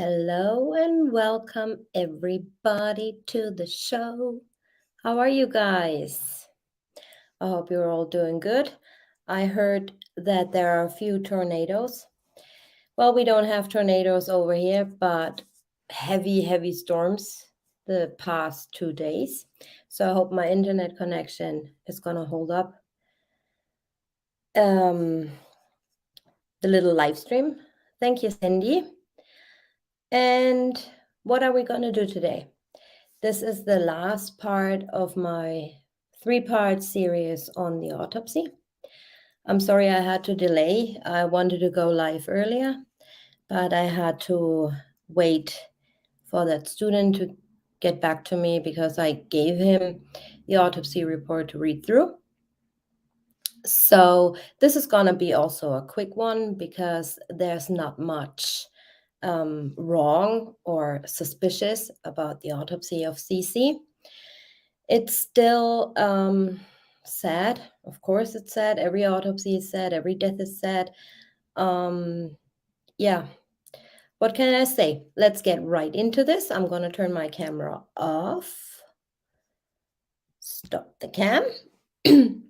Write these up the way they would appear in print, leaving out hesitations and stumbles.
Hello and welcome everybody to the show. How are you guys? I hope you're all doing good. I heard that there are a few tornadoes. Well, we don't have tornadoes over here, but heavy storms the past 2 days. So I hope my internet connection is going to hold up. The little live stream. Thank you, Cindy. And what are we going to do today? This is the last part of my 3-part series on the autopsy. I'm sorry I had to delay. I wanted to go live earlier, but I had to wait for that student to get back to me because I gave him the autopsy report to read through. So this is going to be also a quick one because there's not much wrong or suspicious about the autopsy of CeCE. It's still sad. Of course, it's sad. Every autopsy is sad. Every death is sad. Yeah. What can I say? Let's get right into this. I'm going to turn my camera off. Stop the cam. And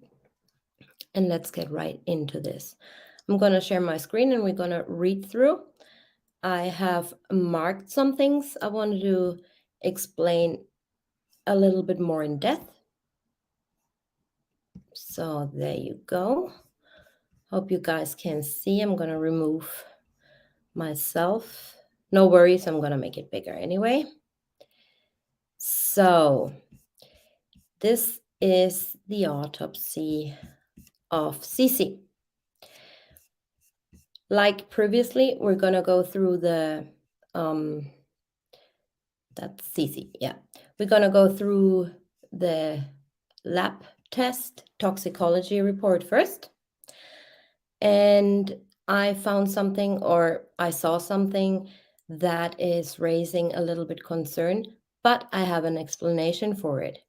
let's get right into this. I'm going to share my screen and we're going to read through. I have marked some things I wanted to explain a little bit more in depth. So there you go. Hope you guys can see. I'm going to remove myself. No worries, I'm going to make it bigger anyway. So this is the autopsy of CeCE. Like previously, we're going to go through the, that's CeCE, yeah. We're going to go through the lab test toxicology report first. And I found something, or I saw something that is raising a little bit concern, but I have an explanation for it.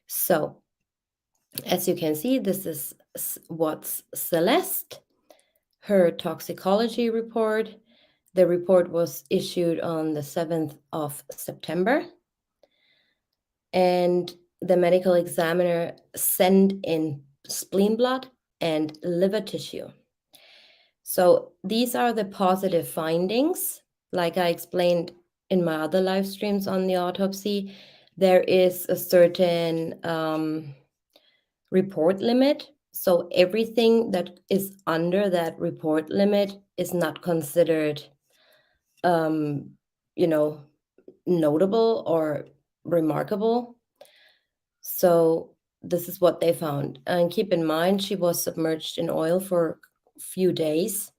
So, as you can see, this is what's Celeste, her toxicology report. The report was issued on the 7th of September. And the medical examiner sent in spleen blood and liver tissue. So these are the positive findings. Like I explained in my other live streams on the autopsy, there is a certain report limit. So everything that is under that report limit is not considered, notable or remarkable. So this is what they found. And keep in mind, she was submerged in oil for a few days,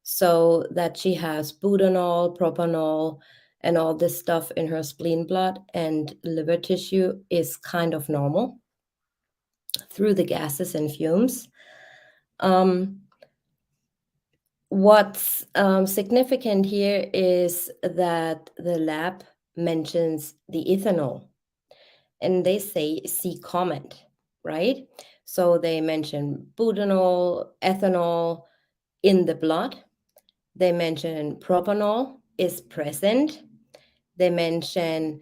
so that she has butanol, propanol, and all this stuff in her spleen blood and liver tissue is kind of normal through the gases and fumes. What's significant here is that the lab mentions the ethanol, and they say CeCE comment, right? So they mention butanol, ethanol in the blood. They mention propanol is present. They mention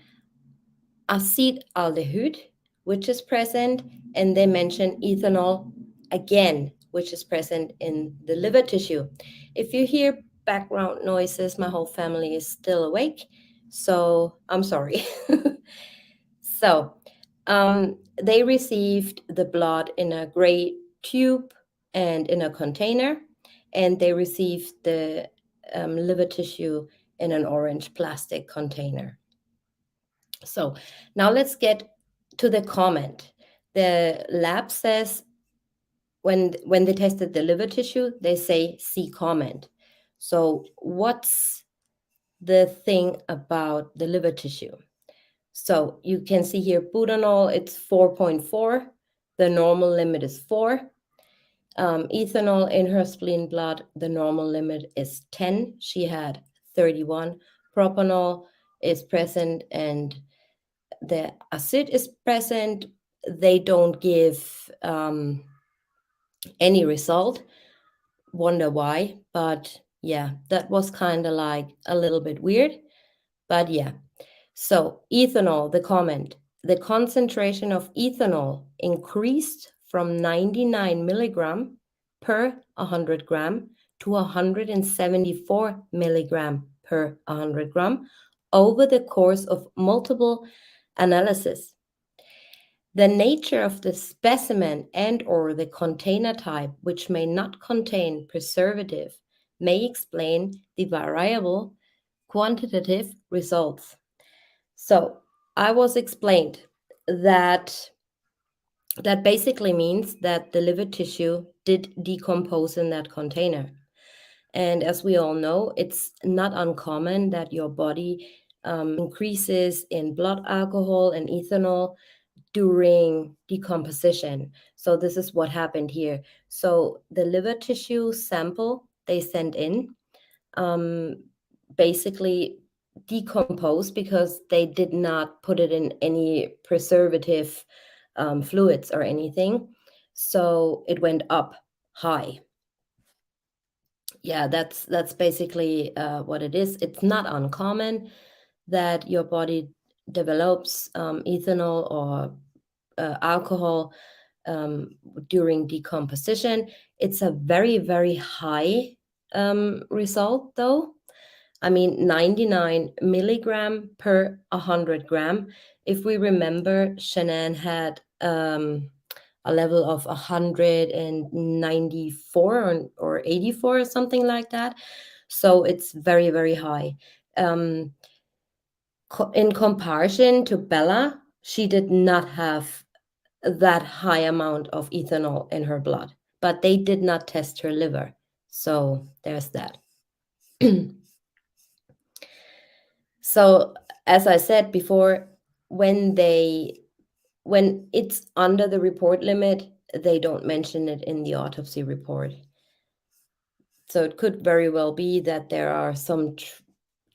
acetaldehyde, which is present, and they mention ethanol again, which is present in the liver tissue. If you hear background noises, my whole family is still awake, so I'm sorry. So they received the blood in a gray tube and in a container, and they received the liver tissue in an orange plastic container. So now let's get to the comment. The lab says when they tested the liver tissue, they say CeCE comment. So what's the thing about the liver tissue? So you can see here butanol, it's 4.4. The normal limit is 4. Ethanol in her spleen blood, the normal limit is 10. She had 31. Propanol is present and the acid is present. They don't give any result. Wonder why, but Yeah, that was kind of like a little bit weird, but yeah. So, ethanol, the comment. The concentration of ethanol increased from 99 milligram per 100 gram to 174 milligram per 100 gram over the course of multiple analysis. The nature of the specimen and or the container type, which may not contain preservative, may explain the variable quantitative results. So I was explained that that basically means that the liver tissue did decompose in that container. And as we all know, it's not uncommon that your body increases in blood alcohol and ethanol during decomposition. So this is what happened here. So the liver tissue sample they sent in um, basically decomposed because they did not put it in any preservative fluids or anything. So it went up high. Yeah, that's basically what it is. It's not uncommon that your body develops ethanol or alcohol during decomposition. It's a very, very high result, though. I mean, 99 milligram per 100 gram. If we remember, Shanann had a level of 194 or 84 or something like that. So it's very, very high. In comparison to Bella, she did not have that high amount of ethanol in her blood, but they did not test her liver. So there's that. So as I said before, when it's under the report limit, they don't mention it in the autopsy report. So it could very well be that there are some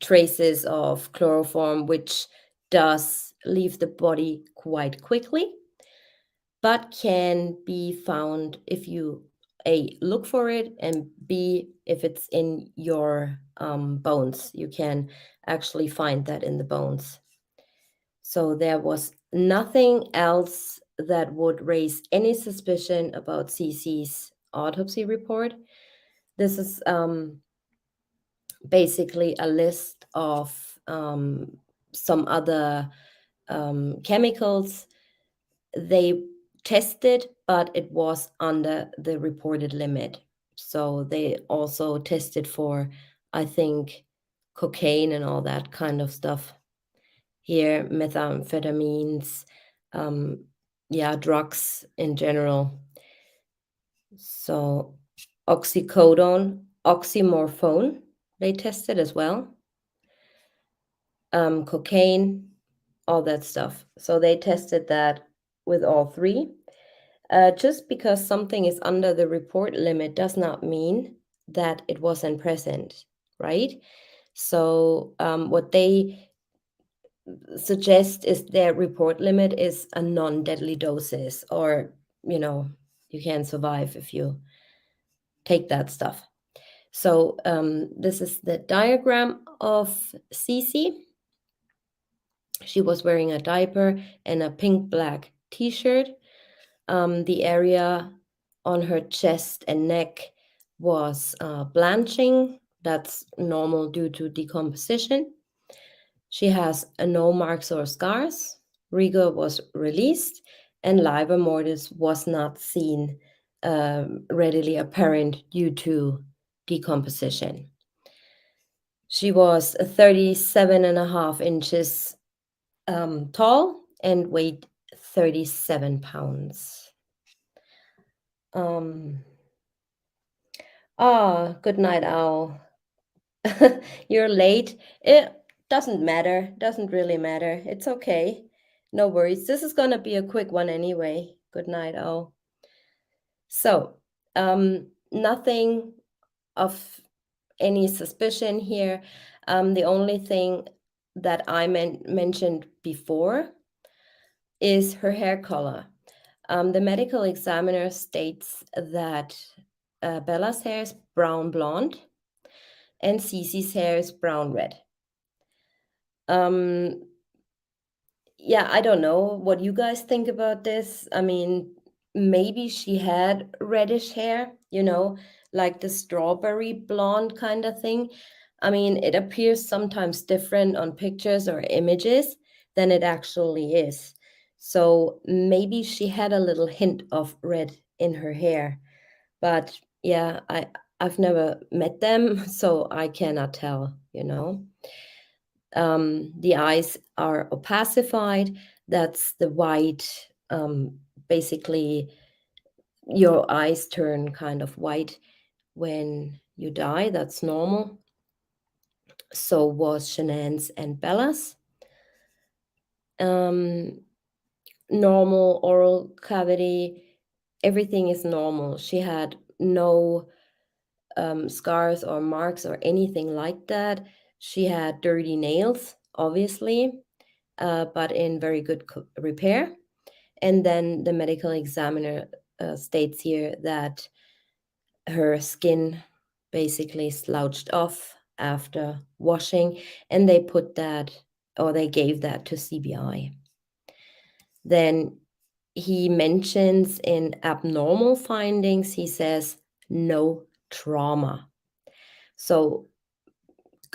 traces of chloroform which does leave the body quite quickly, but can be found if you A, look for it, and B, if it's in your bones. You can actually find that in the bones. So there was nothing else that would raise any suspicion about CeCe's autopsy report. This is basically a list of some other chemicals they tested, but it was under the reported limit. So they also tested for, I think, cocaine and all that kind of stuff. Here, methamphetamines, drugs in general. So oxycodone, oxymorphone, they tested as well. Cocaine, all that stuff. So they tested that with all three. Just because something is under the report limit does not mean that it wasn't present, right? So what they suggest is their report limit is a non-deadly doses, or you can survive if you take that stuff. So this is the diagram of CeCe. She was wearing a diaper and a pink black t-shirt. The area on her chest and neck was blanching. That's normal due to decomposition. She has no marks or scars. Rigor was released, and livor mortis was not seen readily apparent due to decomposition. She was 37.5 inches tall and weighed 37 pounds. Good night, Owl. You're late. It doesn't matter. Doesn't really matter. It's okay. No worries. This is gonna be a quick one anyway. Good night, Owl. So, nothing of any suspicion here. The only thing that I mentioned before is her hair color. The medical examiner states that Bella's hair is brown blonde. and CeCe's hair is brown red. Um, yeah, I don't know what you guys think about this. I mean, maybe she had reddish hair, like the strawberry blonde kind of thing. I mean, it appears sometimes different on pictures or images than it actually is. So maybe she had a little hint of red in her hair. But yeah, I've never met them, so I cannot tell. The eyes are opacified. That's the white. Basically, your eyes turn kind of white when you die. That's normal. So was Shenan's and Bella's. Um, Normal oral cavity. Everything is normal. She had no scars or marks or anything like that. She had dirty nails, obviously, but in very good repair. And then the medical examiner states here that her skin basically slouched off after washing, and they put that, or they gave that to CBI. Then he mentions in abnormal findings, he says no trauma. So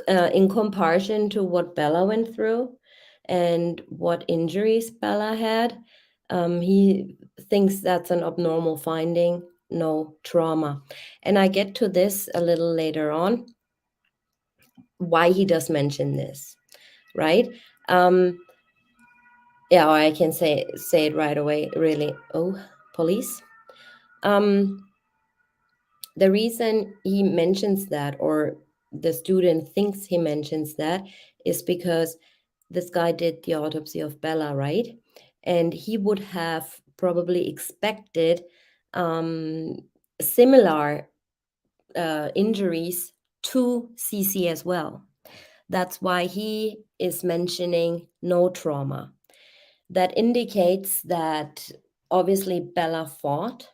in comparison to what Bella went through and what injuries Bella had, he thinks that's an abnormal finding, no trauma. And I get to this a little later on, why he does mention this, right? Yeah, or I can say it right away, really. Oh, police. The reason he mentions that, or the student thinks he mentions that, is because this guy did the autopsy of Bella, right? And he would have probably expected similar injuries to CeCe as well. That's why he is mentioning no trauma. That indicates that obviously Bella fought,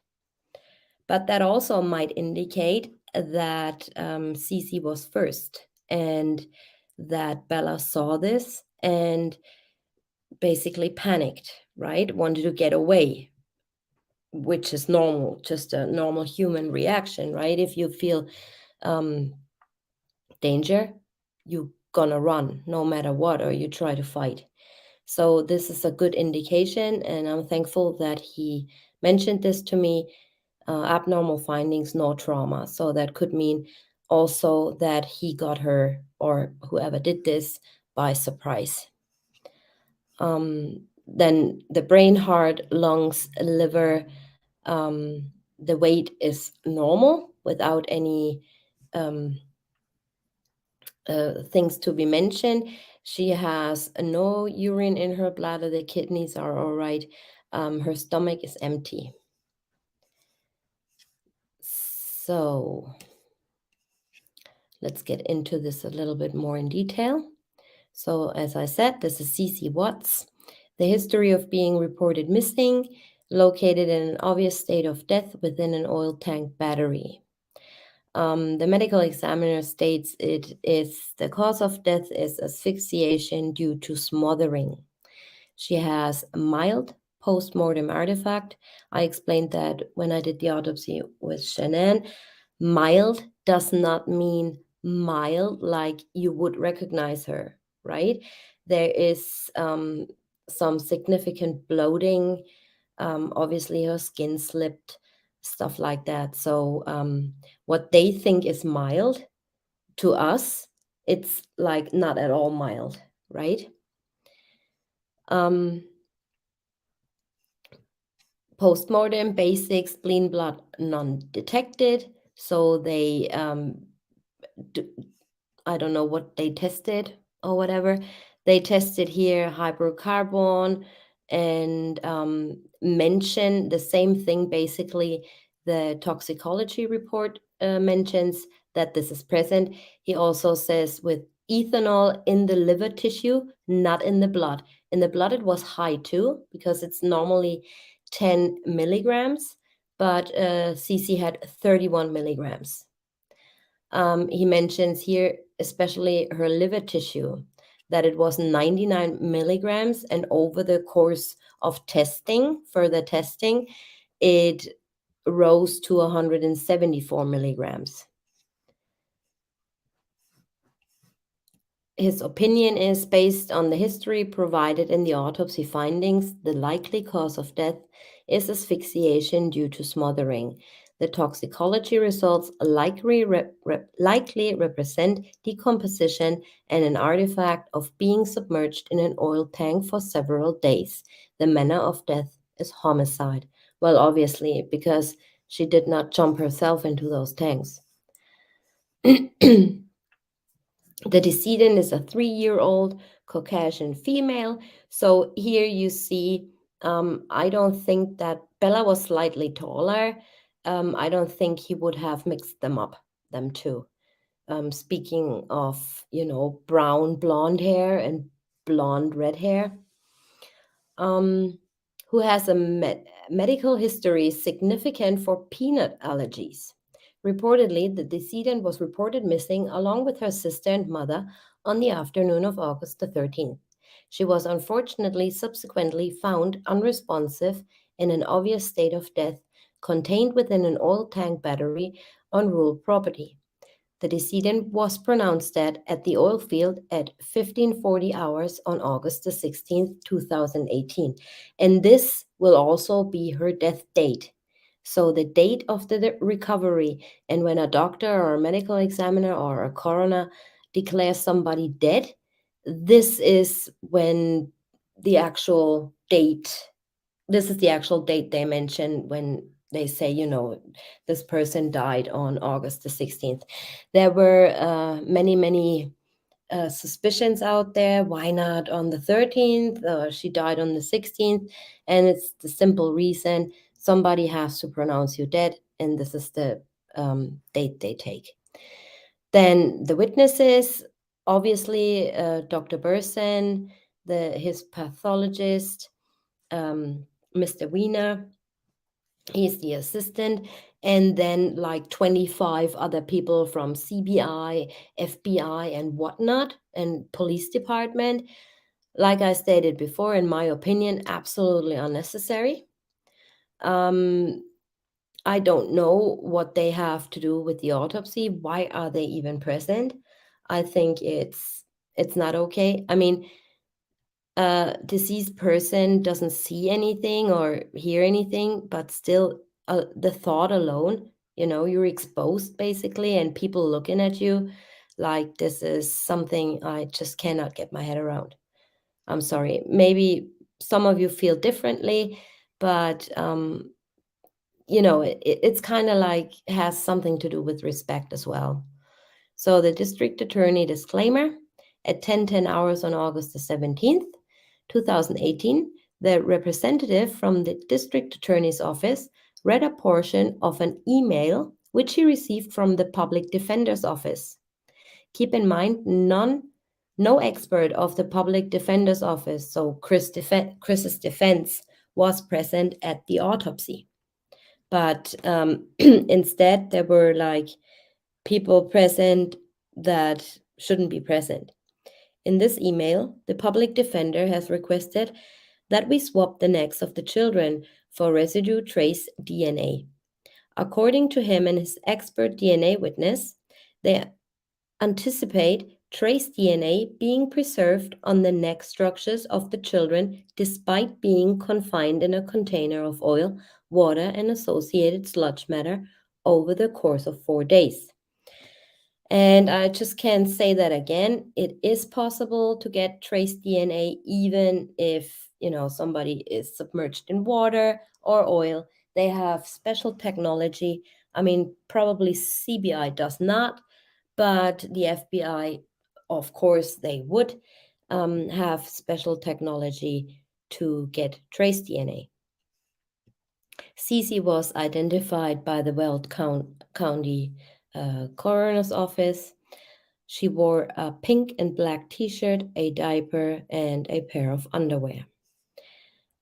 but that also might indicate that CeCe was first and that Bella saw this and basically panicked, right? Wanted to get away, which is normal, just a normal human reaction, right? If you feel danger, you're gonna run no matter what, or you try to fight. So this is a good indication, and I'm thankful that he mentioned this to me. Abnormal findings, no trauma. So that could mean also that he got her, or whoever did this, by surprise. Then the brain, heart, lungs, liver, the weight is normal without any things to be mentioned. She has no urine in her bladder. The kidneys are all right. Her stomach is empty. So let's get into this a little bit more in detail. So as I said, this is CeCe Watts. The history of being reported missing, located in an obvious state of death within an oil tank battery. The medical examiner states the cause of death is asphyxiation due to smothering. She has a mild post-mortem artifact. I explained that when I did the autopsy with Shanann. Mild does not mean mild like you would recognize her, right? There is some significant bloating. Obviously, her skin slipped, stuff like that. So, what they think is mild to us, it's like not at all mild, right? Postmortem, basic spleen blood non-detected. So they I don't know what they tested or whatever. They tested here hydrocarbon and mention the same thing. Basically, the toxicology report mentions that this is present. He also says with ethanol in the liver tissue, not in the blood. In the blood, it was high too, because it's normally 10 milligrams, but CeCe had 31 milligrams. He mentions here, especially her liver tissue, that it was 99 milligrams, and over the course of testing, further testing, it rose to 174 milligrams. His opinion is based on the history provided in the autopsy findings. The likely cause of death is asphyxiation due to smothering. The toxicology results likely represent decomposition and an artifact of being submerged in an oil tank for several days. The manner of death is homicide. Well, obviously, because she did not jump herself into those tanks. The decedent is a 3-year-old Caucasian female. So here you see, I don't think that Bella was slightly taller. I don't think he would have mixed them two. Speaking of, brown blonde hair and blonde red hair, um, who has a medical history significant for peanut allergies. Reportedly, the decedent was reported missing along with her sister and mother on the afternoon of August the 13th. She was unfortunately subsequently found unresponsive in an obvious state of death, contained within an oil tank battery on rural property. The decedent was pronounced dead at the oil field at 1540 hours on August the 16th, 2018. And this will also be her death date. So the date of the recovery, and when a doctor or a medical examiner or a coroner declares somebody dead, this is when the actual date, this is the actual date they mention when they say, this person died on August the 16th. There were many suspicions out there. Why not on the 13th? She died on the 16th. And it's the simple reason somebody has to pronounce you dead, and this is the date they take. Then the witnesses, obviously, Dr. Burson, his pathologist, Mr. Wiener, he's the assistant, and then like 25 other people from CBI, FBI, and whatnot, and police department. Like I stated before, in my opinion, absolutely unnecessary. I don't know what they have to do with the autopsy. Why are they even present? I think it's not okay. I mean, a deceased person doesn't see anything or hear anything, but still, the thought alone, you're exposed basically, and people looking at you like this is something I just cannot get my head around. I'm sorry. Maybe some of you feel differently, but it's kind of like has something to do with respect as well. So the district attorney disclaimer: at 10:10 hours on August the 17th, 2018, the representative from the district attorney's office read a portion of an email which he received from the public defender's office. Keep in mind, no expert of the public defender's office, so Chris's defense, was present at the autopsy. But instead, there were like people present that shouldn't be present. In this email, the public defender has requested that we swap the necks of the children for residue trace DNA. According to him and his expert DNA witness, they anticipate trace DNA being preserved on the neck structures of the children despite being confined in a container of oil, water, and associated sludge matter over the course of 4 days. And I just can't say that again. It is possible to get trace DNA even if, somebody is submerged in water or oil. They have special technology. I mean, probably CBI does not, but the FBI, of course, they would have special technology to get trace DNA. CeCE was identified by the Weld County Coroner's Office. She wore a pink and black t-shirt, a diaper, and a pair of underwear.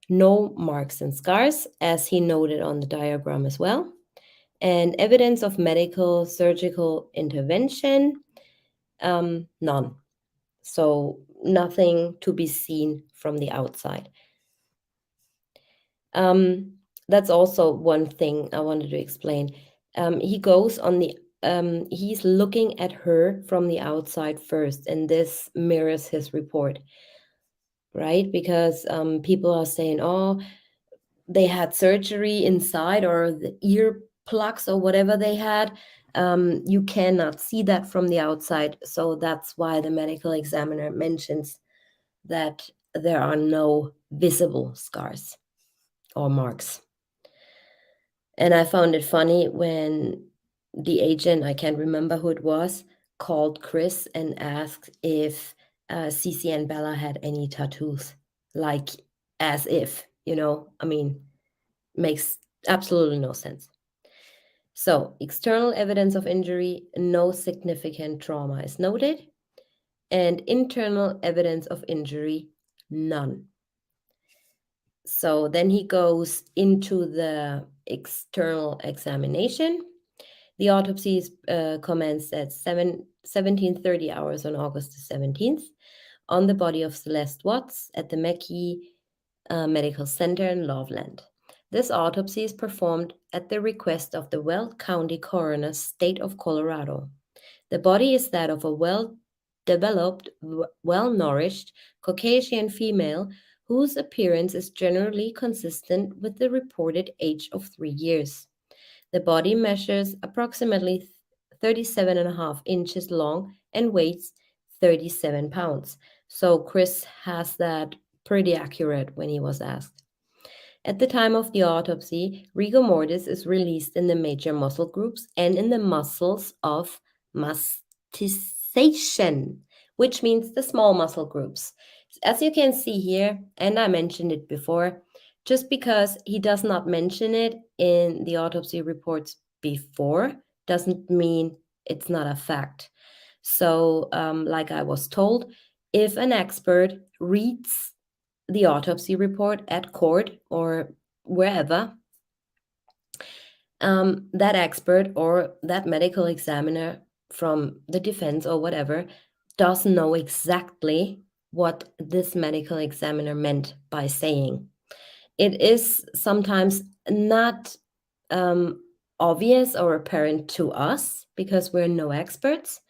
No marks and scars, as he noted on the diagram as well. And evidence of medical surgical intervention, none. So nothing to be seen from the outside. That's also one thing I wanted to explain. He goes on the he's looking at her from the outside first, and this mirrors his report, right? Because people are saying, oh, they had surgery inside, or the ear plugs or whatever they had. You cannot see that from the outside. So that's why the medical examiner mentions that there are no visible scars or marks. And I found it funny when the agent, I can't remember who it was, called Chris and asked if CeCe and Bella had any tattoos. Like, as if, I mean, makes absolutely no sense. So, external evidence of injury, no significant trauma is noted, and internal evidence of injury, none. So then he goes into the external examination. The autopsy commenced at 17:30 hours on August the 17th on the body of Celeste Watts at the Mackey Medical Center in Loveland. This autopsy is performed at the request of the Weld County Coroner, State of Colorado. The body is that of a well-developed, well-nourished Caucasian female whose appearance is generally consistent with the reported age of 3 years. The body measures approximately 37 and a half inches long and weighs 37 pounds. So Chris has that pretty accurate when he was asked. At the time of the autopsy, rigor mortis is released in the major muscle groups and in the muscles of mastication, which means the small muscle groups. As you can see here, and I mentioned it before, just because he does not mention it in the autopsy reports before doesn't mean it's not a fact. So, like I was told, if an expert reads the autopsy report at court or wherever, that expert or that medical examiner from the defense or whatever does know exactly what this medical examiner meant by saying. It is sometimes not obvious or apparent to us because we're no experts,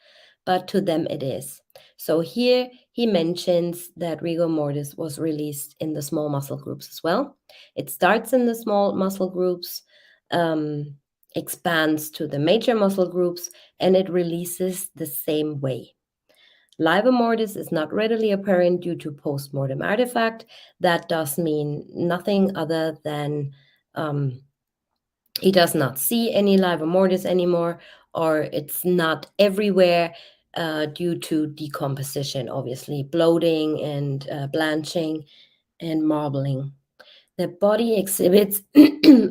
but to them it is. So here he mentions that rigor mortis was released in the small muscle groups as well. It starts in the small muscle groups, um, expands to the major muscle groups, and it releases the same way. Livor mortis is not readily apparent due to post-mortem artifact. That does mean nothing other than he does not see any livor mortis anymore, or it's not everywhere due to decomposition, obviously, bloating and blanching and marbling. The body exhibits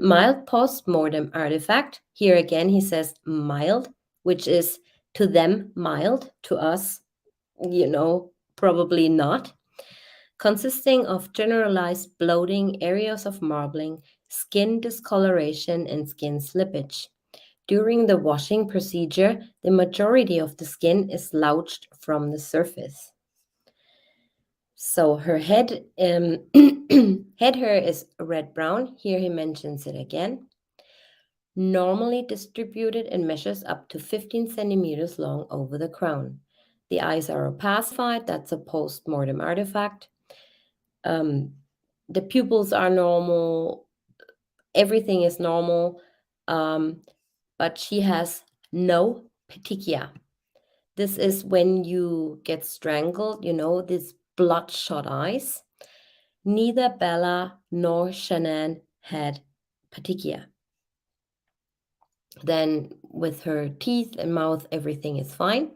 mild post-mortem artifact. Here again, he says mild, which is to them mild, to us, probably not, consisting of generalized bloating, areas of marbling, skin discoloration, and skin slippage. During the washing procedure, the majority of the skin is slouched from the surface. So her head head hair is red-brown. Here he mentions it again. Normally distributed and measures up to 15 centimeters long over the crown. The eyes are opacified. That's a post-mortem artifact. The pupils are normal. Everything is normal. But she has no petechia. This is when you get strangled, these bloodshot eyes. Neither Bella nor Shanann had petechia. Then with her teeth and mouth, everything is fine.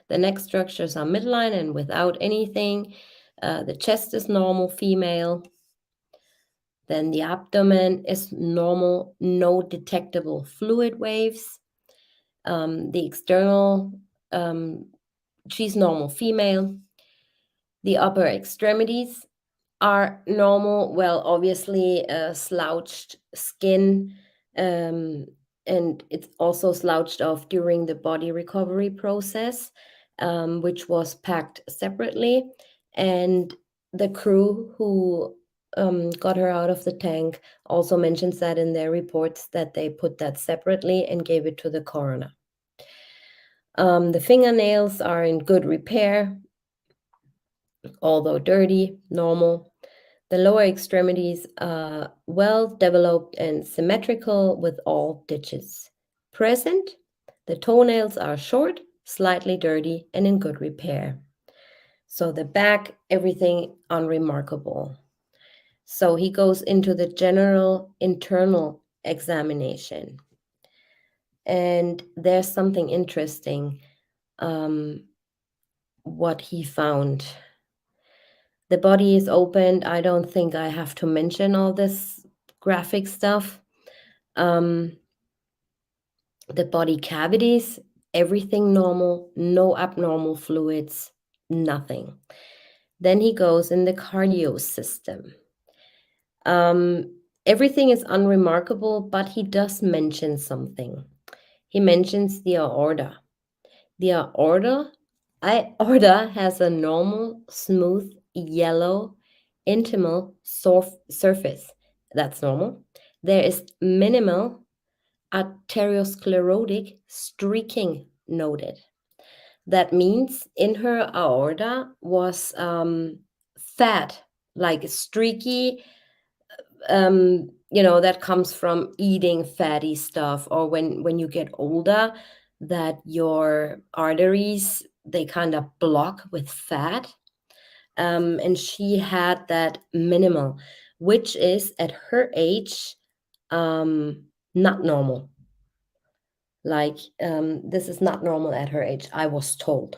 The neck structures are midline and without anything. The chest is normal, female. Then the abdomen is normal, no detectable fluid waves. The external, she's normal, female. The upper extremities are normal. Well, obviously, slouched skin, and it's also slouched off during the body recovery process, which was packed separately. And the crew who got her out of the tank also mentions that in their reports that they put that separately and gave it to the coroner. The fingernails are in good repair, although dirty, normal. The lower extremities are well developed and symmetrical with all digits present. The toenails are short, slightly dirty, and in good repair. So the back, everything unremarkable. So he goes into the general internal examination. And there's something interesting what he found. The body is opened. I don't think I have to mention all this graphic stuff. The body cavities, everything normal, no abnormal fluids, nothing. Then he goes in the cardio system. Everything is unremarkable, but he does mention something. He mentions the aorta. The aorta has a normal, smooth, yellow, intimal surface. That's normal. There is minimal arteriosclerotic streaking noted. That means in her aorta was fat, like streaky, that comes from eating fatty stuff, or when you get older, that your arteries, they kind of block with fat. And she had that minimal, which is at her age not normal. Like this is not normal at her age, I was told.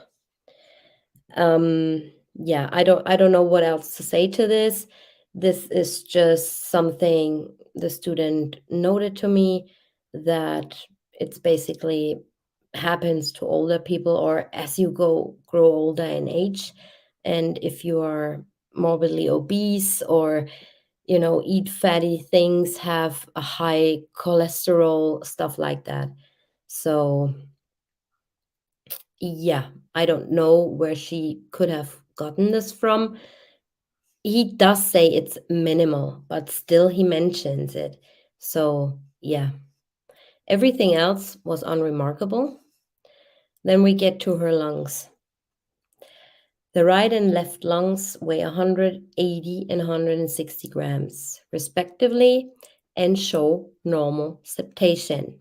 Yeah, I don't know what else to say to this. This is just something the student noted to me, that it's basically happens to older people, or as you grow older in age. And if you are morbidly obese, or eat fatty things, have a high cholesterol, stuff like that. So yeah, I don't know where she could have gotten this from. He does say it's minimal, but still he mentions it. So yeah, everything else was unremarkable. Then we get to her lungs. The right and left lungs weigh 180 and 160 grams, respectively, and show normal septation.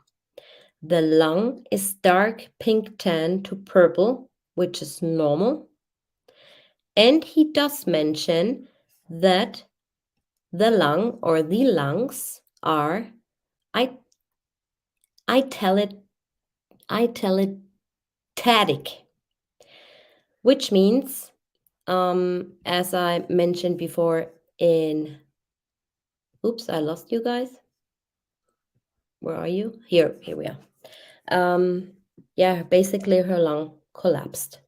The lung is dark pink tan to purple, which is normal. And he does mention that the lung or the lungs are italic, which means, as I mentioned before oops, I lost you guys. Where are you? Here we are. Yeah, basically her lung collapsed.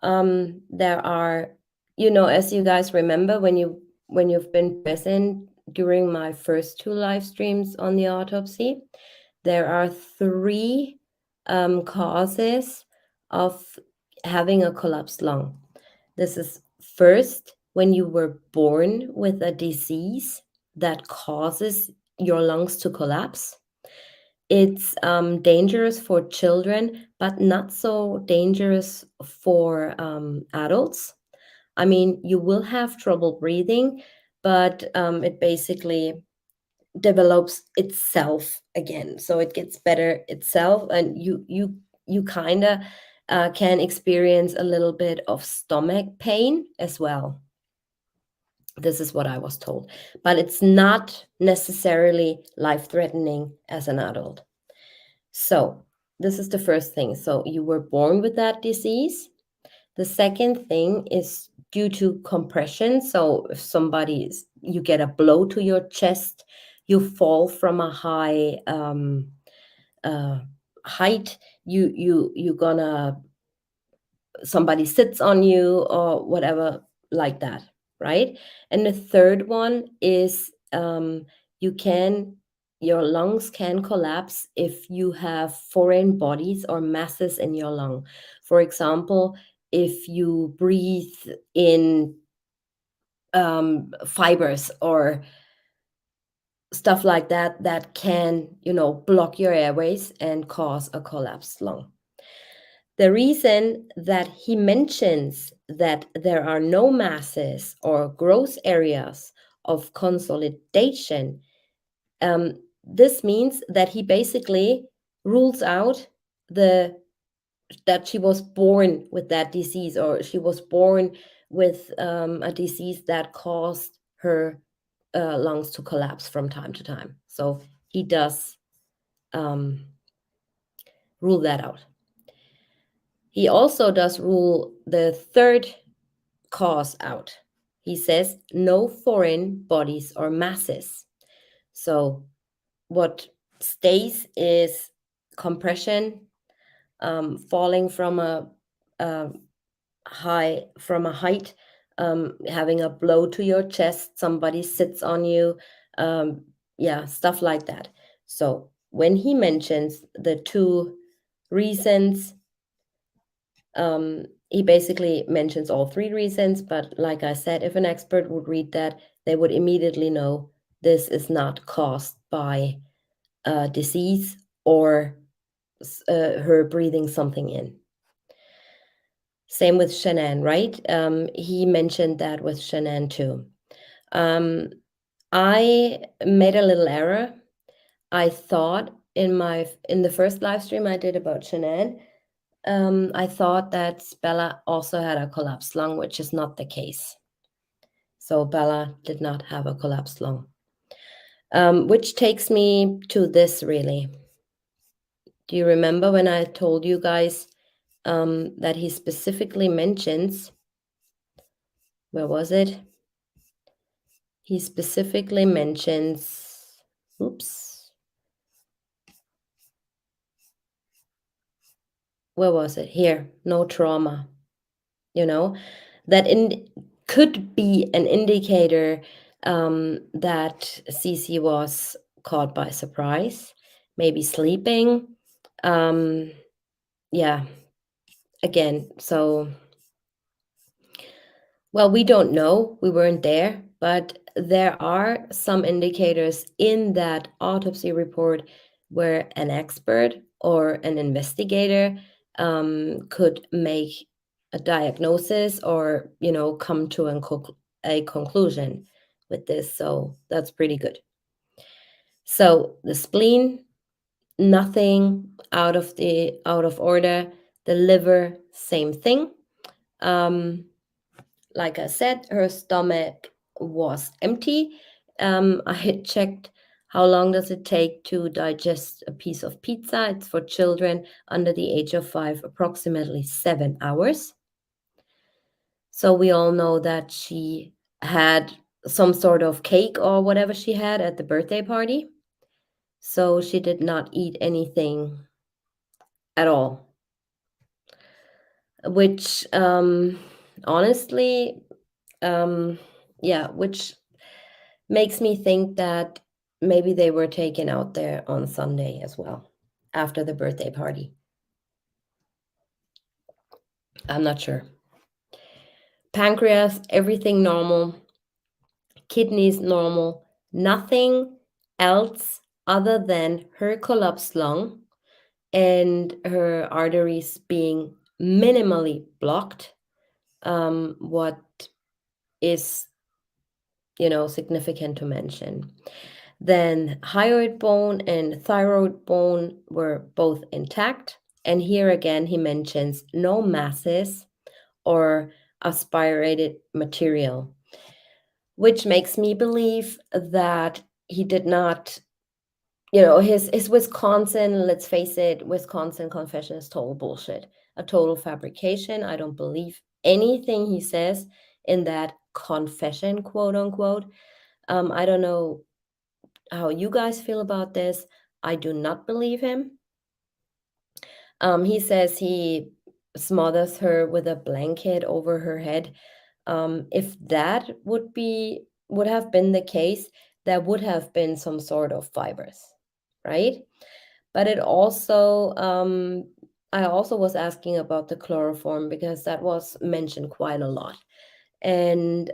There are, as you guys remember, when you've been present during my first 2 live streams on the autopsy, there are 3 causes of having a collapsed lung. This is first, when you were born with a disease that causes your lungs to collapse. It's dangerous for children, but not so dangerous for adults. I mean, you will have trouble breathing, but it basically develops itself again. So it gets better itself, and you kind of can experience a little bit of stomach pain as well. This is what I was told, but it's not necessarily life-threatening as an adult. So this is the first thing. So you were born with that disease. The second thing is due to compression. So if you get a blow to your chest, you fall from a high height, you gonna, somebody sits on you or whatever, like that, right? And the third one is you can your lungs can collapse if you have foreign bodies or masses in your lung. For example, if you breathe in fibers or stuff like that that can, block your airways and cause a collapsed lung. The reason that he mentions that there are no masses or gross areas of consolidation, this means that he basically rules out the that she was born with that disease, or she was born with a disease that caused her lungs to collapse from time to time. So he does rule that out. He also does rule the third cause out. He says no foreign bodies or masses. So what stays is compression, falling from a height, having a blow to your chest, somebody sits on you, stuff like that. So when he mentions the two reasons, he basically mentions all three reasons, but like I said, if an expert would read that, they would immediately know this is not caused by a disease or her breathing something in. Same with Shanann, right? He mentioned that with Shanann too. I made a little error. I thought in the first live stream I did about Shanann, I thought that Bella also had a collapsed lung, which is not the case. So Bella did not have a collapsed lung. Which takes me to this, really. Do you remember when I told you guys that he specifically mentions, where was it? He specifically mentions, oops, where was it? Here, no trauma. That could be an indicator that CeCE was caught by surprise, maybe sleeping. Yeah, again, so, well, we don't know. We weren't there, but there are some indicators in that autopsy report where an expert or an investigator could make a diagnosis or, come to a conclusion with this. So that's pretty good. So the spleen, nothing out of order. The liver, same thing. Like I said, her stomach was empty. I had checked how long does it take to digest a piece of pizza. It's for children under the age of 5, approximately 7 hours. So we all know that she had some sort of cake or whatever she had at the birthday party. So she did not eat anything at all, which honestly, which makes me think that maybe they were taken out there on Sunday as well, after the birthday party. I'm not sure. Pancreas, everything normal. Kidneys normal. Nothing else other than her collapsed lung and her arteries being minimally blocked. What is, significant to mention. Then hyoid bone and thyroid bone were both intact. And here again, he mentions no masses or aspirated material, which makes me believe that he did not, his Wisconsin, let's face it, Wisconsin confession is total bullshit, a total fabrication. I don't believe anything he says in that confession, quote unquote. I don't know how you guys feel about this. I do not believe him. He says he smothers her with a blanket over her head. If that would have been the case, there would have been some sort of fibers. right? But it also, I also was asking about the chloroform because that was mentioned quite a lot. And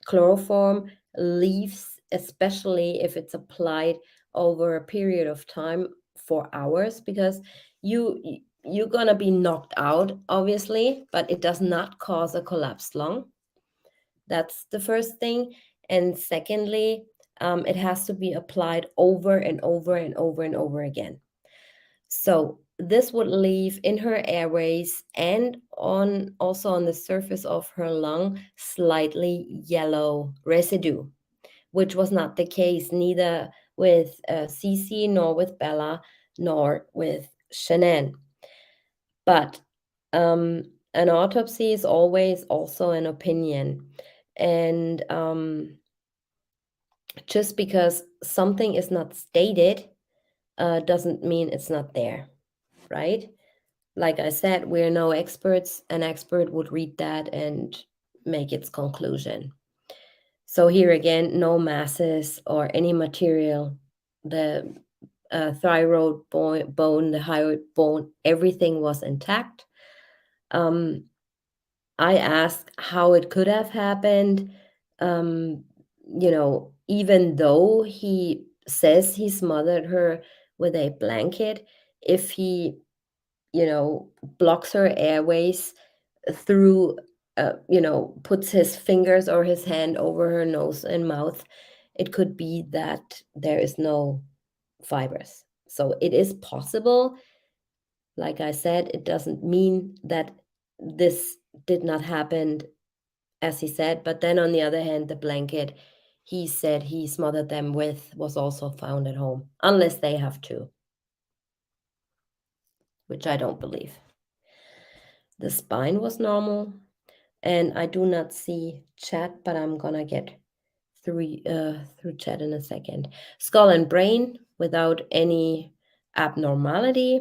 chloroform leaves, especially if it's applied over a period of time for hours, because you're gonna be knocked out, obviously, but it does not cause a collapsed lung. That's the first thing. And secondly, it has to be applied over and over and over and over again. So this would leave in her airways and on also on the surface of her lung slightly yellow residue, which was not the case neither with CeCe nor with Bella nor with Shanann. But an autopsy is always also an opinion, and just because something is not stated doesn't mean it's not there, right? Like I said, we're no experts. An expert would read that and make its conclusion. So here again, no masses or any material. The thyroid bone, the hyoid bone, everything was intact. Um, I asked how it could have happened. Um, even though he says he smothered her with a blanket, if he, blocks her airways through, puts his fingers or his hand over her nose and mouth, it could be that there is no fibers. So it is possible. Like I said, it doesn't mean that this did not happen as he said. But then on the other hand, the blanket he said he smothered them with was also found at home, unless they have two, which I don't believe. The spine was normal, and I do not see chat, but I'm gonna get through chat in a second. Skull and brain without any abnormality.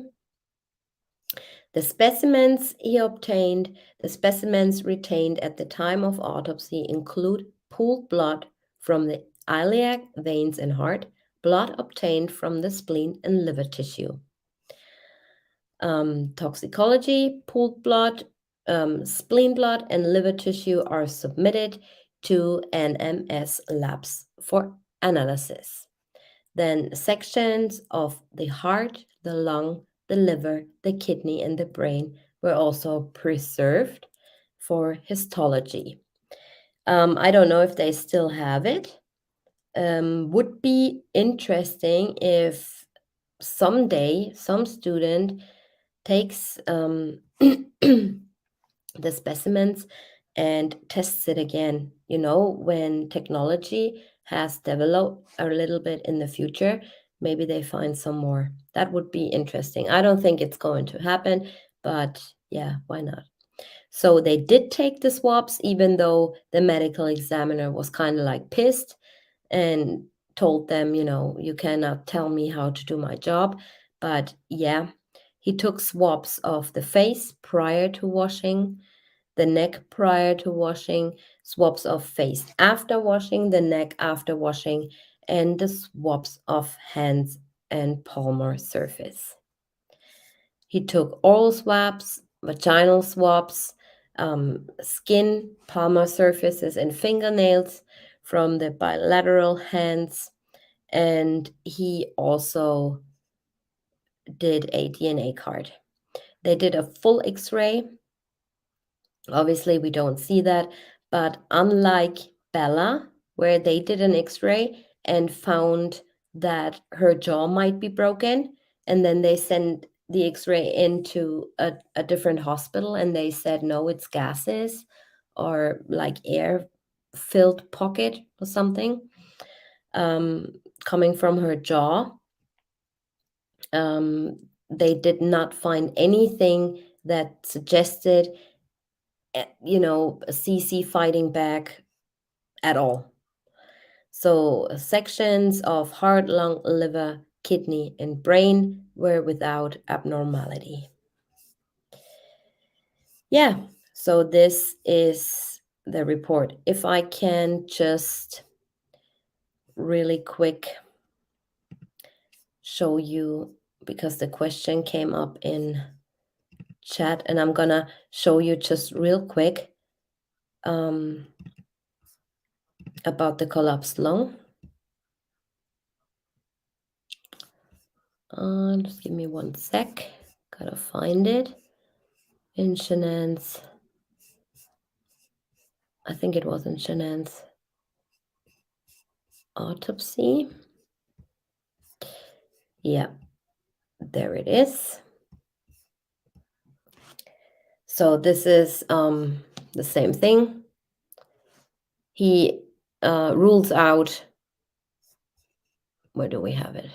The specimens he obtained, the specimens retained at the time of autopsy include pooled blood from the iliac veins and heart, blood obtained from the spleen and liver tissue. Toxicology, pooled blood, spleen blood, and liver tissue are submitted to NMS labs for analysis. Then sections of the heart, the lung, the liver, the kidney, and the brain were also preserved for histology. I don't know if they still have it. Would be interesting if someday some student takes the specimens and tests it again. When technology has developed a little bit in the future, maybe they find some more. That would be interesting. I don't think it's going to happen, but yeah, why not? So they did take the swabs, even though the medical examiner was kind of like pissed and told them, you cannot tell me how to do my job. But yeah, he took swabs of the face prior to washing, the neck prior to washing, swabs of face after washing, the neck after washing, and the swabs of hands and palmar surface. He took oral swabs, vaginal swabs, skin, palmar surfaces, and fingernails from the bilateral hands. And he also did a DNA card. They did a full x ray. Obviously, we don't see that. But unlike Bella, where they did an x ray and found that her jaw might be broken, and then they sent the x-ray into a different hospital and they said no, it's gases or like air filled pocket or something coming from her jaw. They did not find anything that suggested CeCe fighting back at all. So sections of heart, lung, liver, kidney, and brain were without abnormality. Yeah, so this is the report. If I can just really quick show you, because the question came up in chat, and I'm gonna show you just real quick about the collapsed lung. Just give me one sec. Gotta find it in Shenanigans. I think it was in Shenanigans autopsy. Yeah, there it is. So this is the same thing. He rules out, where do we have it?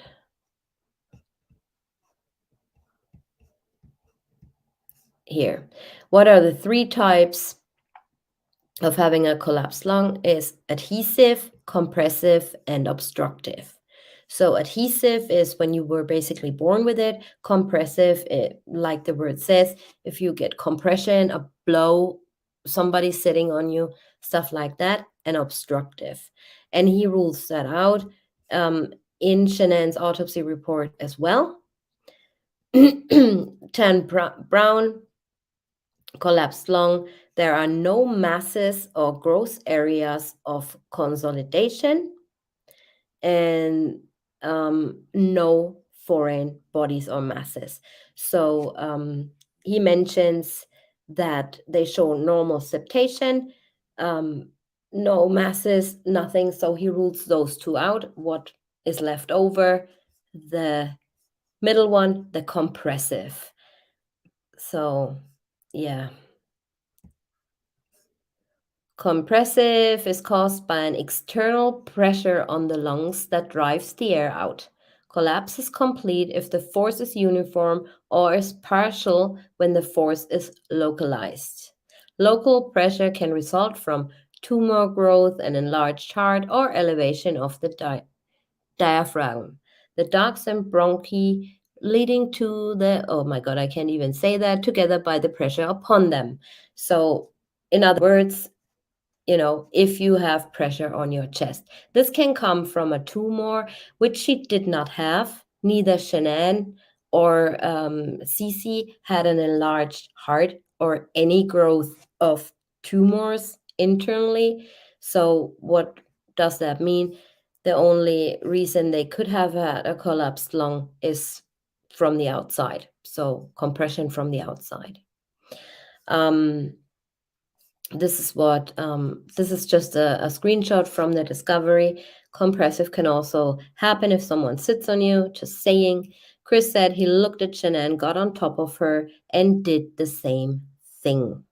Here. What are the three types of having a collapsed lung? Is adhesive, compressive, and obstructive. So adhesive is when you were basically born with it. Compressive, like the word says, if you get compression, a blow, somebody sitting on you, stuff like that. And obstructive. And he rules that out in Shenanigans autopsy report as well. Tan Brown, collapsed lung. There are no masses or gross areas of consolidation, and no foreign bodies or masses. So he mentions that they show normal septation, no masses, nothing. So he rules those two out. What is left over? The middle one, the compressive. So, yeah. Compressive is caused by an external pressure on the lungs that drives the air out. Collapse is complete if the force is uniform or is partial when the force is localized. Local pressure can result from tumor growth, an enlarged heart, or elevation of the diaphragm. The ducts and bronchi leading to the, oh my God, I can't even say that, together by the pressure upon them. So, in other words, if you have pressure on your chest. This can come from a tumor, which she did not have. Neither Shanann or CeCE had an enlarged heart or any growth of tumors internally. So, what does that mean? The only reason they could have had a collapsed lung is from the outside. So, compression from the outside. This is just a screenshot from the discovery. Compressive can also happen if someone sits on you, just saying. Chris said he looked at Shanann, got on top of her, and did the same thing.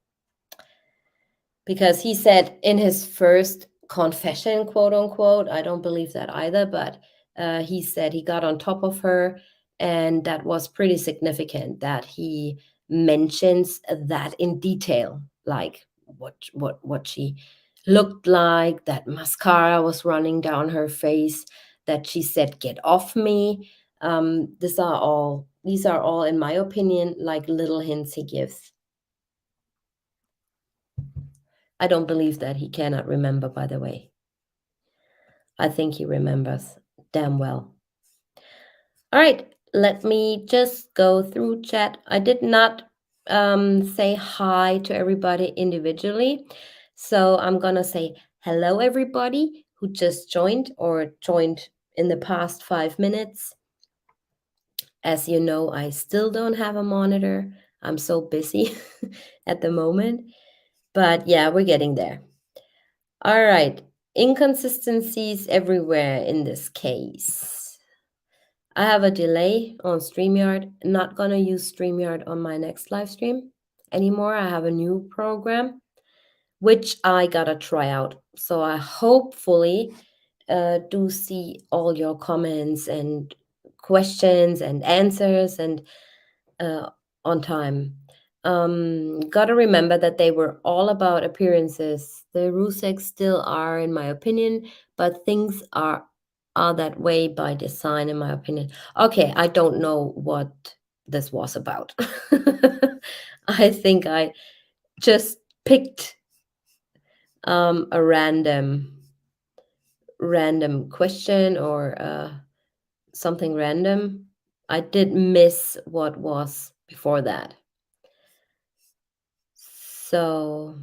Because he said in his first confession, quote unquote, I don't believe that either, but he said he got on top of her, and that was pretty significant that he mentions that in detail, like what she looked like, that mascara was running down her face, that she said, "Get off me." These are all, in my opinion, like little hints he gives. I don't believe that he cannot remember, by the way. I think he remembers damn well. All right, let me just go through chat. I did not say hi to everybody individually. So I'm going to say hello, everybody who just joined or joined in the past 5 minutes. As you know, I still don't have a monitor. I'm so busy at the moment. But yeah, we're getting there. All right. Inconsistencies everywhere in this case. I have a delay on StreamYard. Not going to use StreamYard on my next live stream anymore. I have a new program, which I got to try out. So I hopefully do see all your comments and questions and answers and on time. Gotta remember that they were all about appearances. The Rusex still are, in my opinion, but things are that way by design, in my opinion. Okay, I don't know what this was about. I think I just picked a random question or something random. I did miss what was before that. So,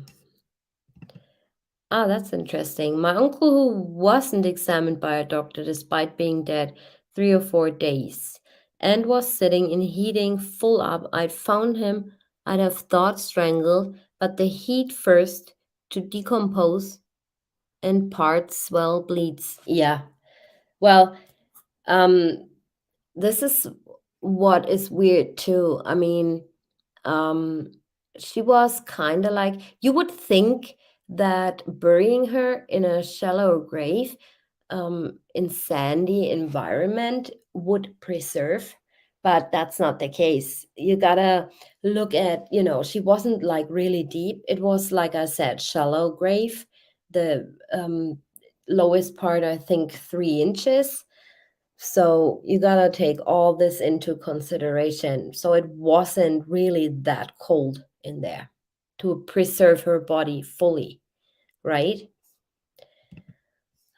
that's interesting. My uncle, who wasn't examined by a doctor despite being dead 3 or 4 days and was sitting in heating full up, I'd found him, I'd have thought strangled, but the heat first to decompose and parts well bleeds. Yeah. Well, um, this is what is weird too. I mean, um, she was kind of like, you would think that burying her in a shallow grave, in sandy environment would preserve, but that's not the case. You gotta look at, she wasn't like really deep. It was, like I said, shallow grave. The lowest part, I think, 3 inches. So you gotta take all this into consideration. So it wasn't really that cold in there to preserve her body fully, right?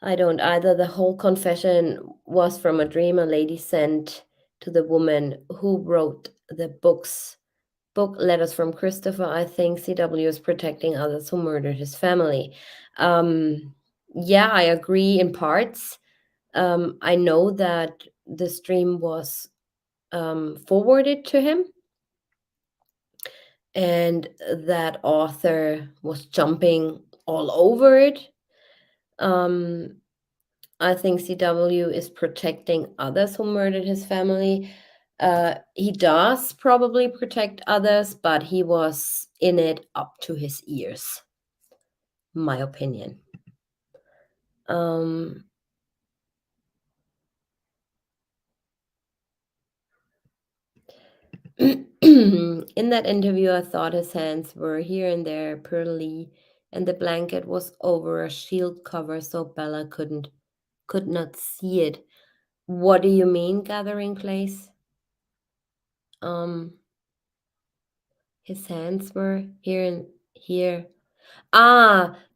I don't either. The whole confession was from a dream a lady sent to the woman who wrote the book Letters from Christopher. I think CW is protecting others who murdered his family. Um, yeah, I agree in parts. I know that the stream was forwarded to him, and that author was jumping all over it. Um, I think CW is protecting others who murdered his family. He does probably protect others, but he was in it up to his ears, my opinion. Um, in that interview, I thought his hands were here and there pearly, and the blanket was over a shield cover so Bella could not see it. What do you mean, gathering place? Um, his hands were here and here.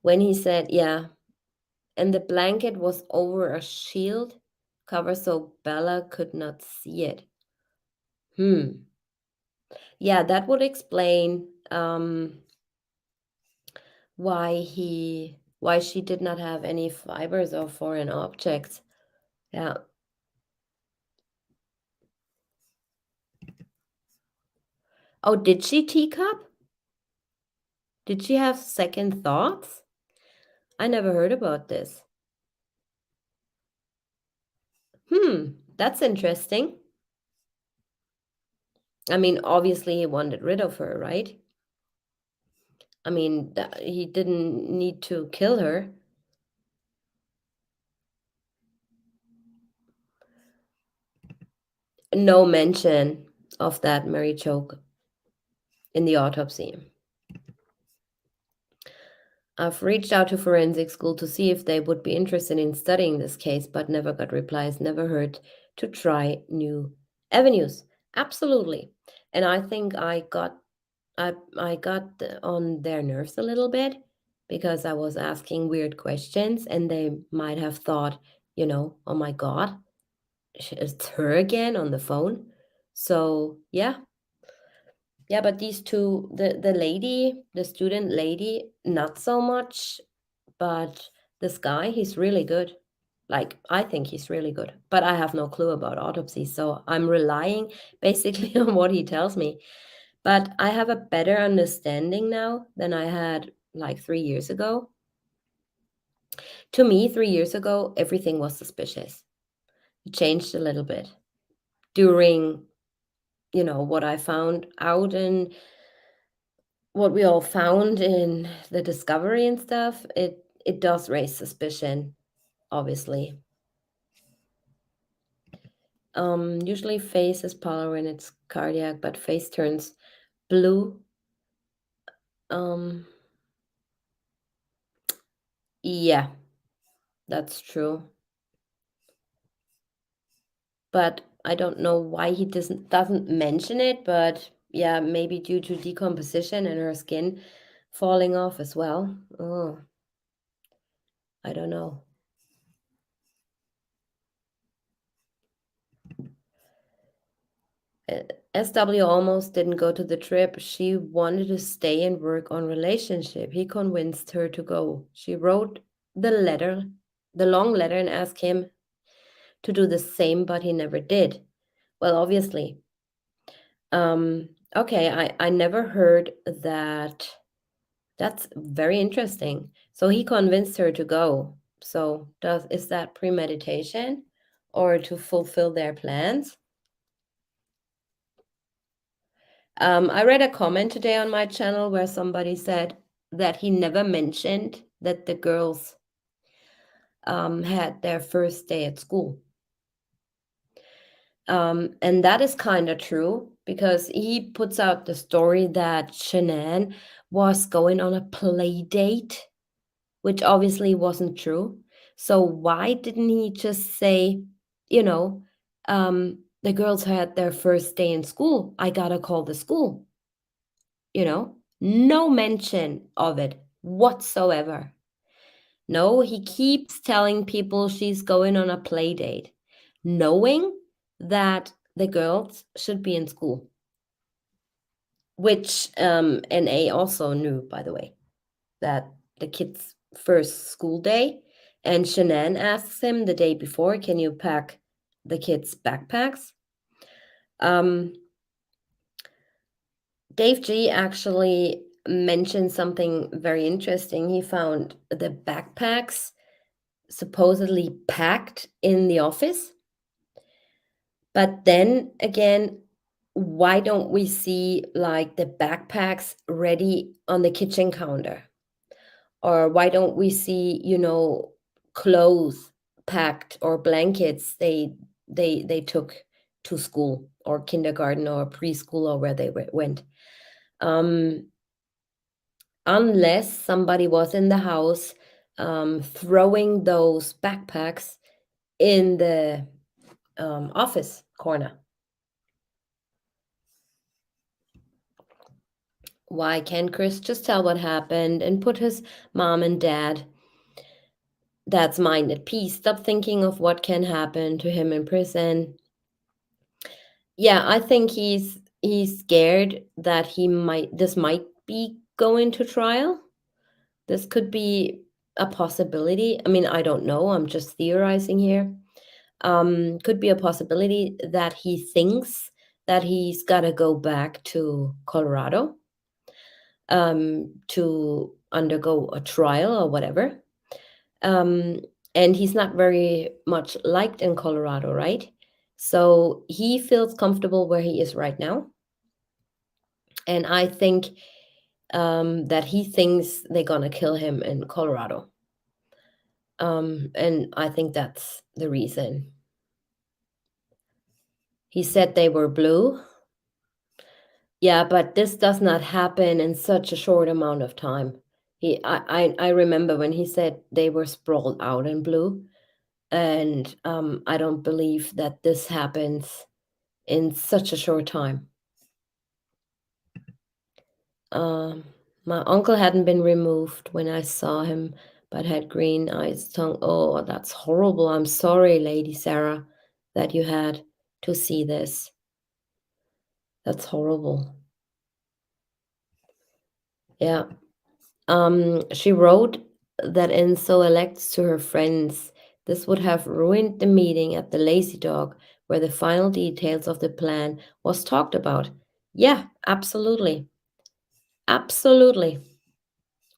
When he said, yeah, and the blanket was over a shield cover so Bella could not see it. Hmm. Yeah, that would explain why she did not have any fibers or foreign objects. Yeah. Oh, did she teacup? Did she have second thoughts? I never heard about this. That's interesting. I mean, obviously he wanted rid of her, right? I mean, he didn't need to kill her. No mention of that Mary choke in the autopsy. I've reached out to forensic school to see if they would be interested in studying this case, but never got replies. Never hurt to try new avenues. Absolutely. And I think I got on their nerves a little bit because I was asking weird questions, and they might have thought, oh my God, it's her again on the phone. So yeah, yeah, but these two, the lady, the student lady, not so much, but this guy, he's really good. Like, I think he's really good, but I have no clue about autopsy, so I'm relying basically on what he tells me. But I have a better understanding now than I had like 3 years ago. To me, 3 years ago, everything was suspicious. It changed a little bit during, what I found out and what we all found in the discovery and stuff. It does raise suspicion, obviously. Usually face is pale when it's cardiac, but face turns blue. Um, yeah, that's true. But I don't know why he doesn't mention it, but yeah, maybe due to decomposition and her skin falling off as well. Oh, I don't know. Uh, SW almost didn't go to the trip. She wanted to stay and work on relationship. He convinced her to go. She wrote the letter, the long letter, and asked him to do the same, but he never did. Well, obviously. Okay, I never heard that. That's very interesting. So he convinced her to go. So does is that premeditation or to fulfill their plans? I read a comment today on my channel where somebody said that he never mentioned that the girls had their first day at school. And that is kind of true because he puts out the story that Shanann was going on a play date, which obviously wasn't true. So why didn't he just say, you know, the girls had their first day in school. I gotta call the school. No mention of it whatsoever. No, he keeps telling people she's going on a play date, knowing that the girls should be in school, which NA also knew, by the way, that the kids' first school day. And Shanann asks him the day before, can you pack the kids' backpacks? Um, Dave G actually mentioned something very interesting. He found the backpacks supposedly packed in the office. But then again, why don't we see like the backpacks ready on the kitchen counter? Or why don't we see, clothes packed or blankets they took to school or kindergarten or preschool or where they went? Um, unless somebody was in the house throwing those backpacks in the office corner. Why can't Chris just tell what happened and put his mom and dad's mind at peace? Stop thinking of what can happen to him in prison. Yeah, I think he's scared that this might be going to trial. This could be a possibility. I mean, I don't know. I'm just theorizing here. Could be a possibility that he thinks that he's got to go back to Colorado to undergo a trial or whatever. Um, and he's not very much liked in Colorado, right? So he feels comfortable where he is right now. And I think that he thinks they're going to kill him in Colorado. And I think that's the reason. He said they were blue. Yeah, but this does not happen in such a short amount of time. I remember when he said they were sprawled out in blue, and I don't believe that this happens in such a short time. Um, my uncle hadn't been removed when I saw him, but had green eyes, tongue. Oh, that's horrible. I'm sorry, Lady Sarah, that you had to see this. That's horrible. Yeah. She wrote that in so elects to her friends, this would have ruined the meeting at the Lazy Dog, where the final details of the plan was talked about. Yeah, absolutely. Absolutely.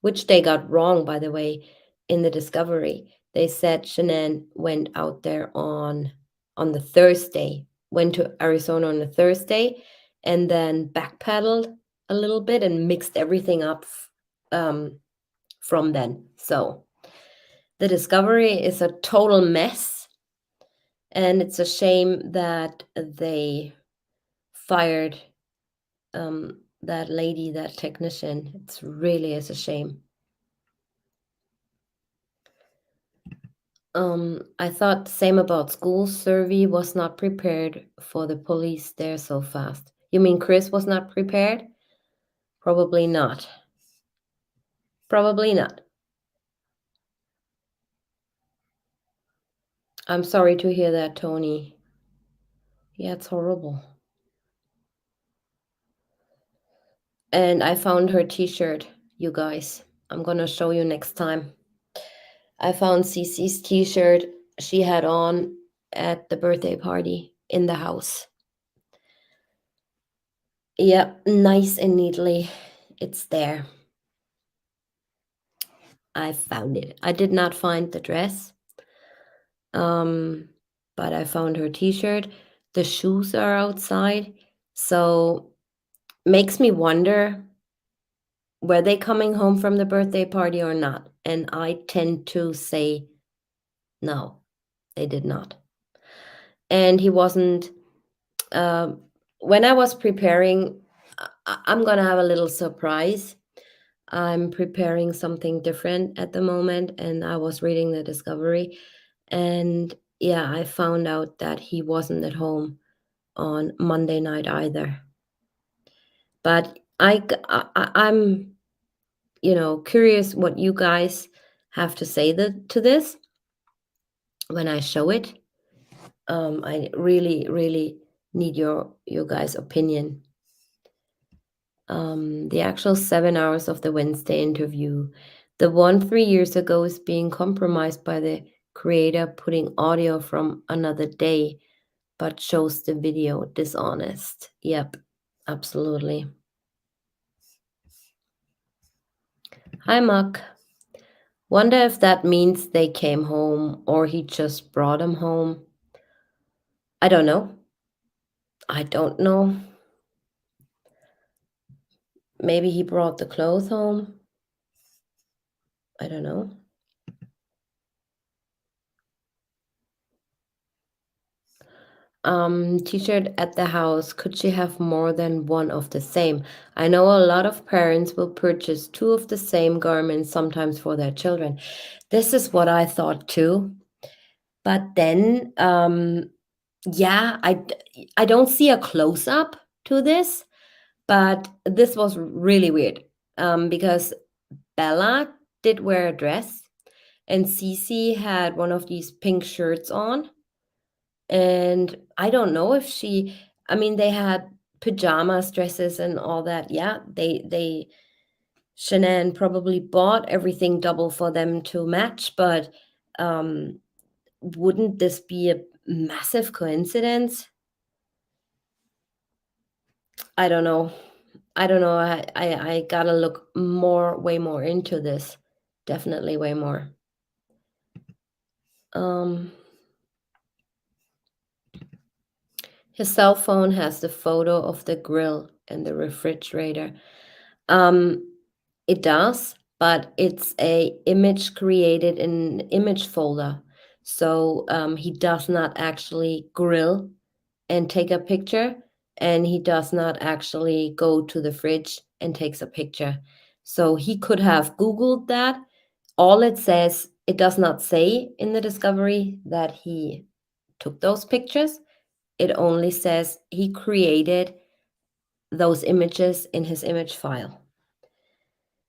Which they got wrong, by the way, in the discovery. They said Shanann went out there on the Thursday, went to Arizona on the Thursday, and then backpedaled a little bit and mixed everything up um, from then. So the discovery is a total mess, and it's a shame that they fired that lady, that technician. It's really is a shame. I thought the same about school. Survey was not prepared for the police there so fast. You mean Chris was not prepared? Probably not. Probably not. I'm sorry to hear that, Tony. Yeah, it's horrible. And I found her t-shirt, you guys. I'm gonna show you next time. I found CeCe's t-shirt she had on at the birthday party in the house. Yep, nice and neatly. It's there. I found it. I did not find the dress, um, but I found her t-shirt. The shoes are outside, so makes me wonder, were they coming home from the birthday party or not? And I tend to say no, they did not. And he wasn't. Um, when I was preparing, I'm gonna have a little surprise. I'm preparing something different at the moment, and I was reading the discovery, and yeah, I found out that he wasn't at home on Monday night either. But I'm, curious what you guys have to say to this when I show it. I really, really need your guys' opinion. The actual 7 hours of the Wednesday interview. The one 3 years ago is being compromised by the creator putting audio from another day, but shows the video dishonest. Yep, absolutely. Hi, Muck. Wonder if that means they came home or he just brought them home. I don't know. I don't know. Maybe he brought the clothes home. I don't know. T-shirt at the house. Could she have more than one of the same? I know a lot of parents will purchase two of the same garments sometimes for their children. This is what I thought too. But then, yeah, I don't see a close up to this, but this was really weird. Because Bella did wear a dress, and CeCe had one of these pink shirts on. And I don't know if I mean, they had pajamas, dresses, and all that. Yeah, Shanann probably bought everything double for them to match, but um, wouldn't this be a massive coincidence? I don't know. I don't know. I gotta look way more into this. Definitely way more. Um, his cell phone has the photo of the grill and the refrigerator. Um, it does, but it's a image created in image folder. So he does not actually grill and take a picture, and he does not actually go to the fridge and takes a picture. So he could have Googled that. All it says, it does not say in the discovery that he took those pictures. It only says he created those images in his image file.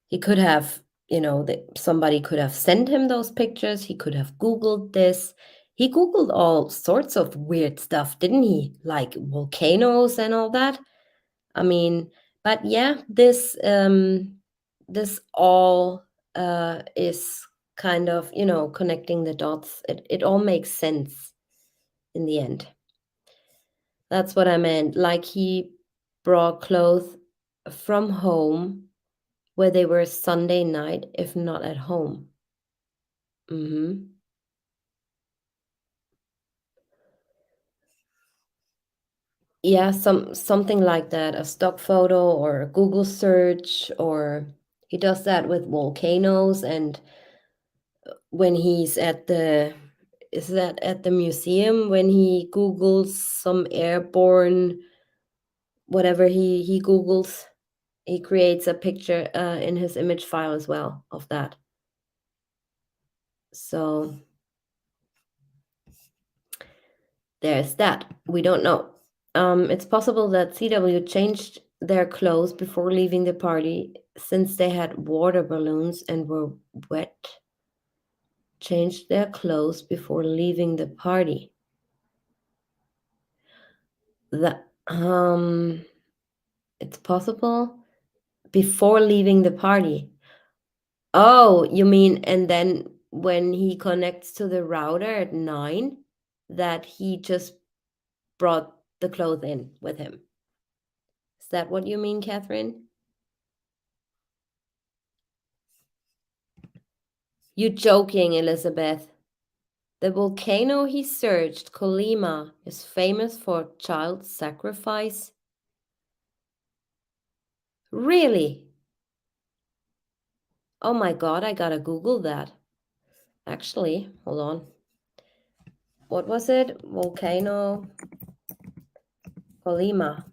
He could have, that somebody could have sent him those pictures. He could have Googled this. He Googled all sorts of weird stuff, didn't he? Like volcanoes and all that. I mean, but yeah, this all is kind of, connecting the dots. It all makes sense in the end. That's what I meant. Like he brought clothes from home where they were Sunday night, if not at home. Hmm. Yeah, something like that, a stock photo or a Google search, or he does that with volcanoes. And when he's at the is that at the museum, when he Googles some airborne whatever he Googles, he creates a picture in his image file as well of that. So there's that. We don't know. It's possible that CW changed their clothes before leaving the party since they had water balloons and were wet. Changed their clothes before leaving the party. That it's possible. before leaving the party. Oh, you mean, and then when he connects to the router at 9, that he just brought the clothes in with him. Is that what you mean, Catherine? You joking, Elizabeth. The volcano he searched, Colima, is famous for child sacrifice. Really? Oh my God, I gotta Google that. Actually, hold on. What was it? Volcano Colima.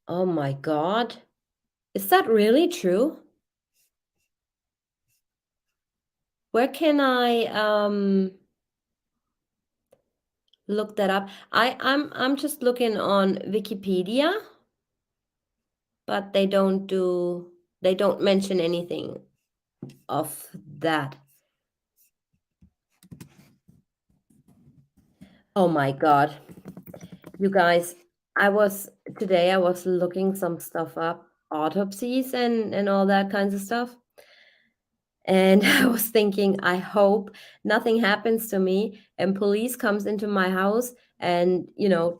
Oh my God. Is that really true? Where can I look that up? I'm just looking on Wikipedia, but they don't mention anything of that. Oh my God. You guys, today I was looking some stuff up, autopsies and all that kinds of stuff. And I was thinking, I hope nothing happens to me and police comes into my house and,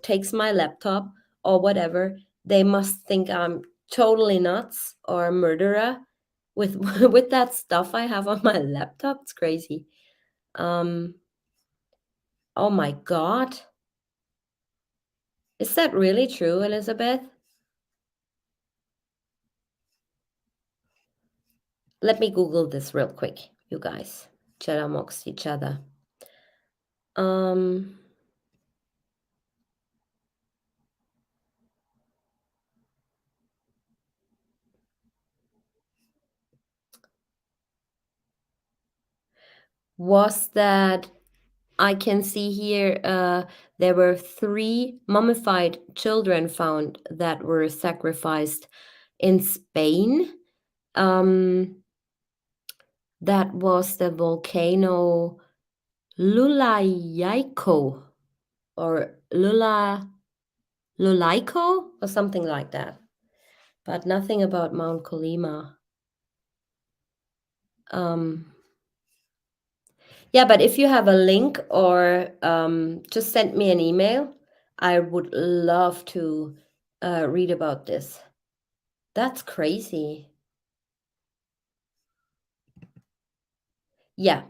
takes my laptop or whatever. They must think I'm totally nuts or a murderer with with that stuff I have on my laptop. It's crazy. Um, oh my God. Is that really true, Elizabeth? Let me Google this real quick, you guys. Chat amongst each other. Um, was that I can see here there were 3 mummified children found that were sacrificed in Spain. That was the volcano Lulayaiko or Lulaiko or something like that. But nothing about Mount Colima. Yeah, but if you have a link or just send me an email, I would love to read about this. That's crazy. Yeah,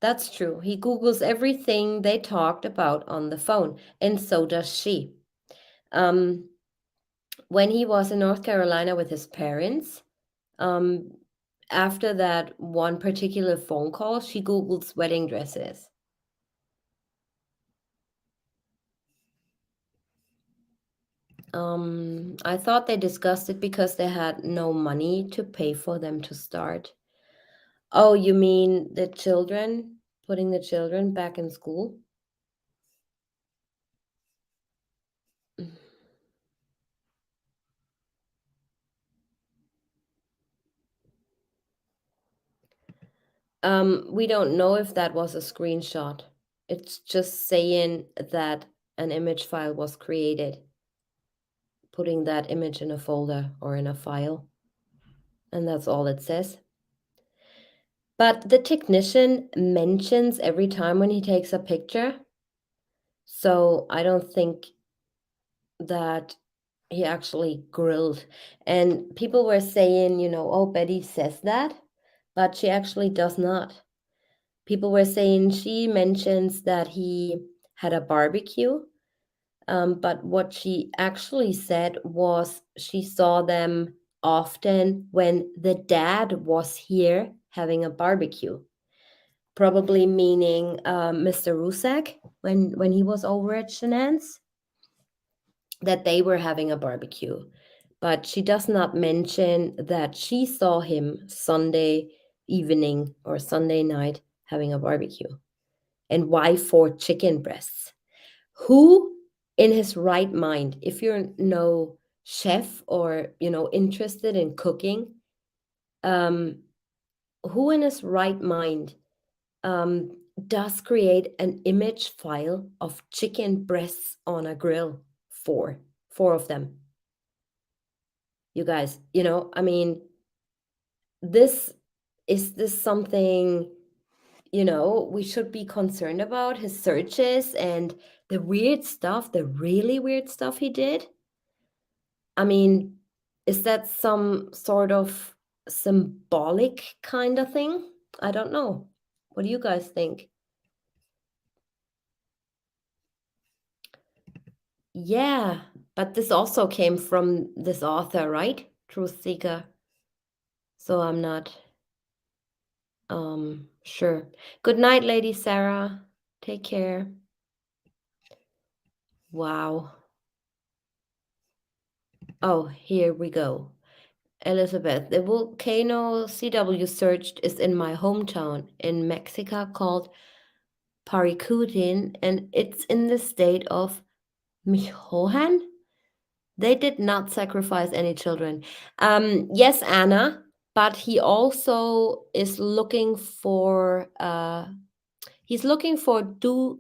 that's true. He Googles everything they talked about on the phone, and so does she. Um, when he was in North Carolina with his parents, um, after that one particular phone call, she Googles wedding dresses. I thought they discussed it because they had no money to pay for them to start. Oh, you mean the children, putting the children back in school? We don't know if that was a screenshot. It's just saying that an image file was created, putting that image in a folder or in a file, and that's all it says. But the technician mentions every time when he takes a picture, so I don't think that he actually grilled. And people were saying, oh, Betty says that, but she actually does not. People were saying she mentions that he had a barbecue, but what she actually said was she saw them often when the dad was here having a barbecue. Probably meaning Mr. Rusak when he was over at Shenanigans, that they were having a barbecue. But she does not mention that she saw him Sunday evening or Sunday night having a barbecue. And why 4 chicken breasts? Who in his right mind, if you're no chef or interested in cooking, who in his right mind does create an image file of chicken breasts on a grill. Four of them. You guys, I mean, this this something, we should be concerned about his searches and the weird stuff, the really weird stuff he did? I mean, is that some sort of symbolic kind of thing? I don't know. What do you guys think? Yeah, but this also came from this author, right? Truth Seeker. So I'm not sure. Good night, Lady Sarah. Take care. Wow. Oh, here we go. Elizabeth, the volcano CW searched is in my hometown in Mexico called Paricutin, and it's in the state of Michoacán. They did not sacrifice any children. Yes, Anna, but he also is looking for he's looking for two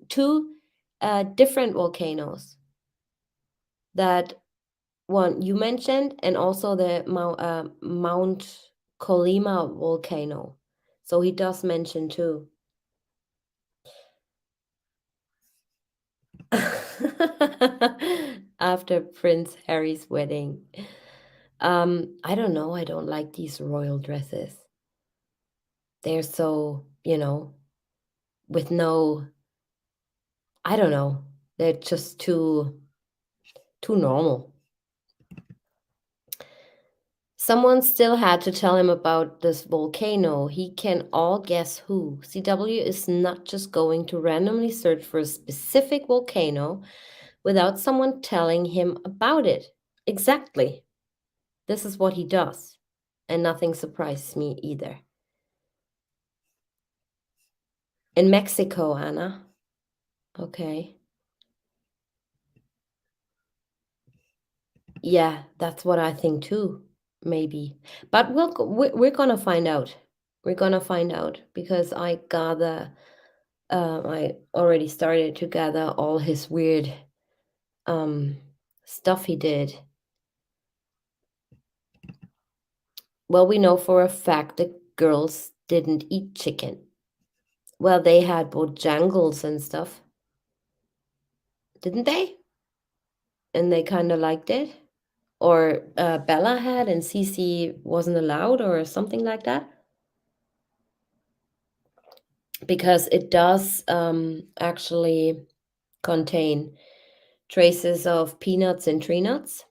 different volcanoes that one you mentioned, and also the Mount Colima volcano. So he does mention two. After Prince Harry's wedding. I don't know. I don't like these royal dresses. They're so, with no, I don't know. They're just too normal. Someone still had to tell him about this volcano. He can all guess who. CW is not just going to randomly search for a specific volcano without someone telling him about it. Exactly. This is what he does. And nothing surprises me either. In Mexico, Anna. Okay. Yeah, that's what I think too, maybe. But we're gonna find out. We're gonna find out because I already started to gather all his weird um stuff he did. Well, we know for a fact the girls didn't eat chicken. Well, they had bojangles and stuff, didn't they? And they kind of liked it. Or Bella had and CeCE wasn't allowed or something like that. Because it does actually contain traces of peanuts and tree nuts.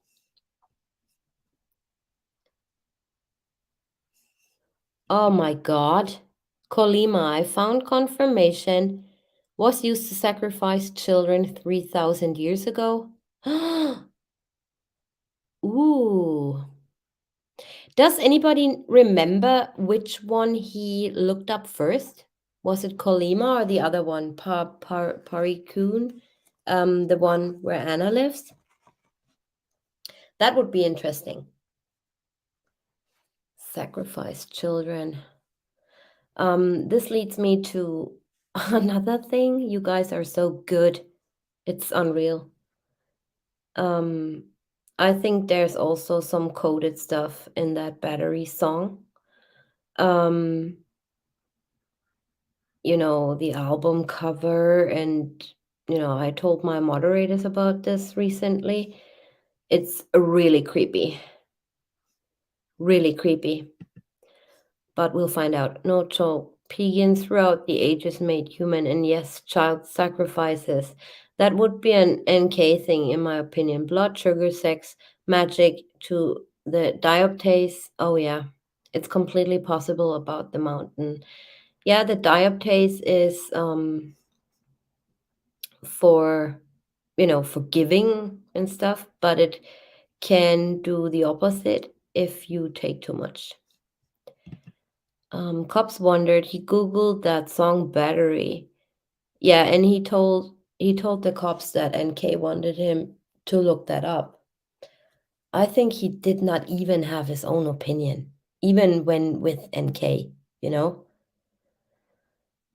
Oh my God. Colima, I found confirmation, was used to sacrifice children 3,000 years ago. Ooh. Does anybody remember which one he looked up first? Was it Colima or the other one, Parikun, the one where Anna lives? That would be interesting. Sacrifice children. This leads me to another thing. You guys are so good. It's unreal. Um, I think there's also some coded stuff in that battery song. Um, the album cover, and I told my moderators about this recently. It's really creepy. Really creepy. But we'll find out. No, so pagans throughout the ages made human, and yes, child sacrifices. That would be an NK thing, in my opinion. Blood, sugar, sex, magic to the dioptase. Oh, yeah. It's completely possible about the mountain. Yeah, the dioptase is for, for giving and stuff, but it can do the opposite if you take too much. Cops wondered. He Googled that song Battery. Yeah, and he told the cops that NK wanted him to look that up. I think he did not even have his own opinion, even when with NK, you know?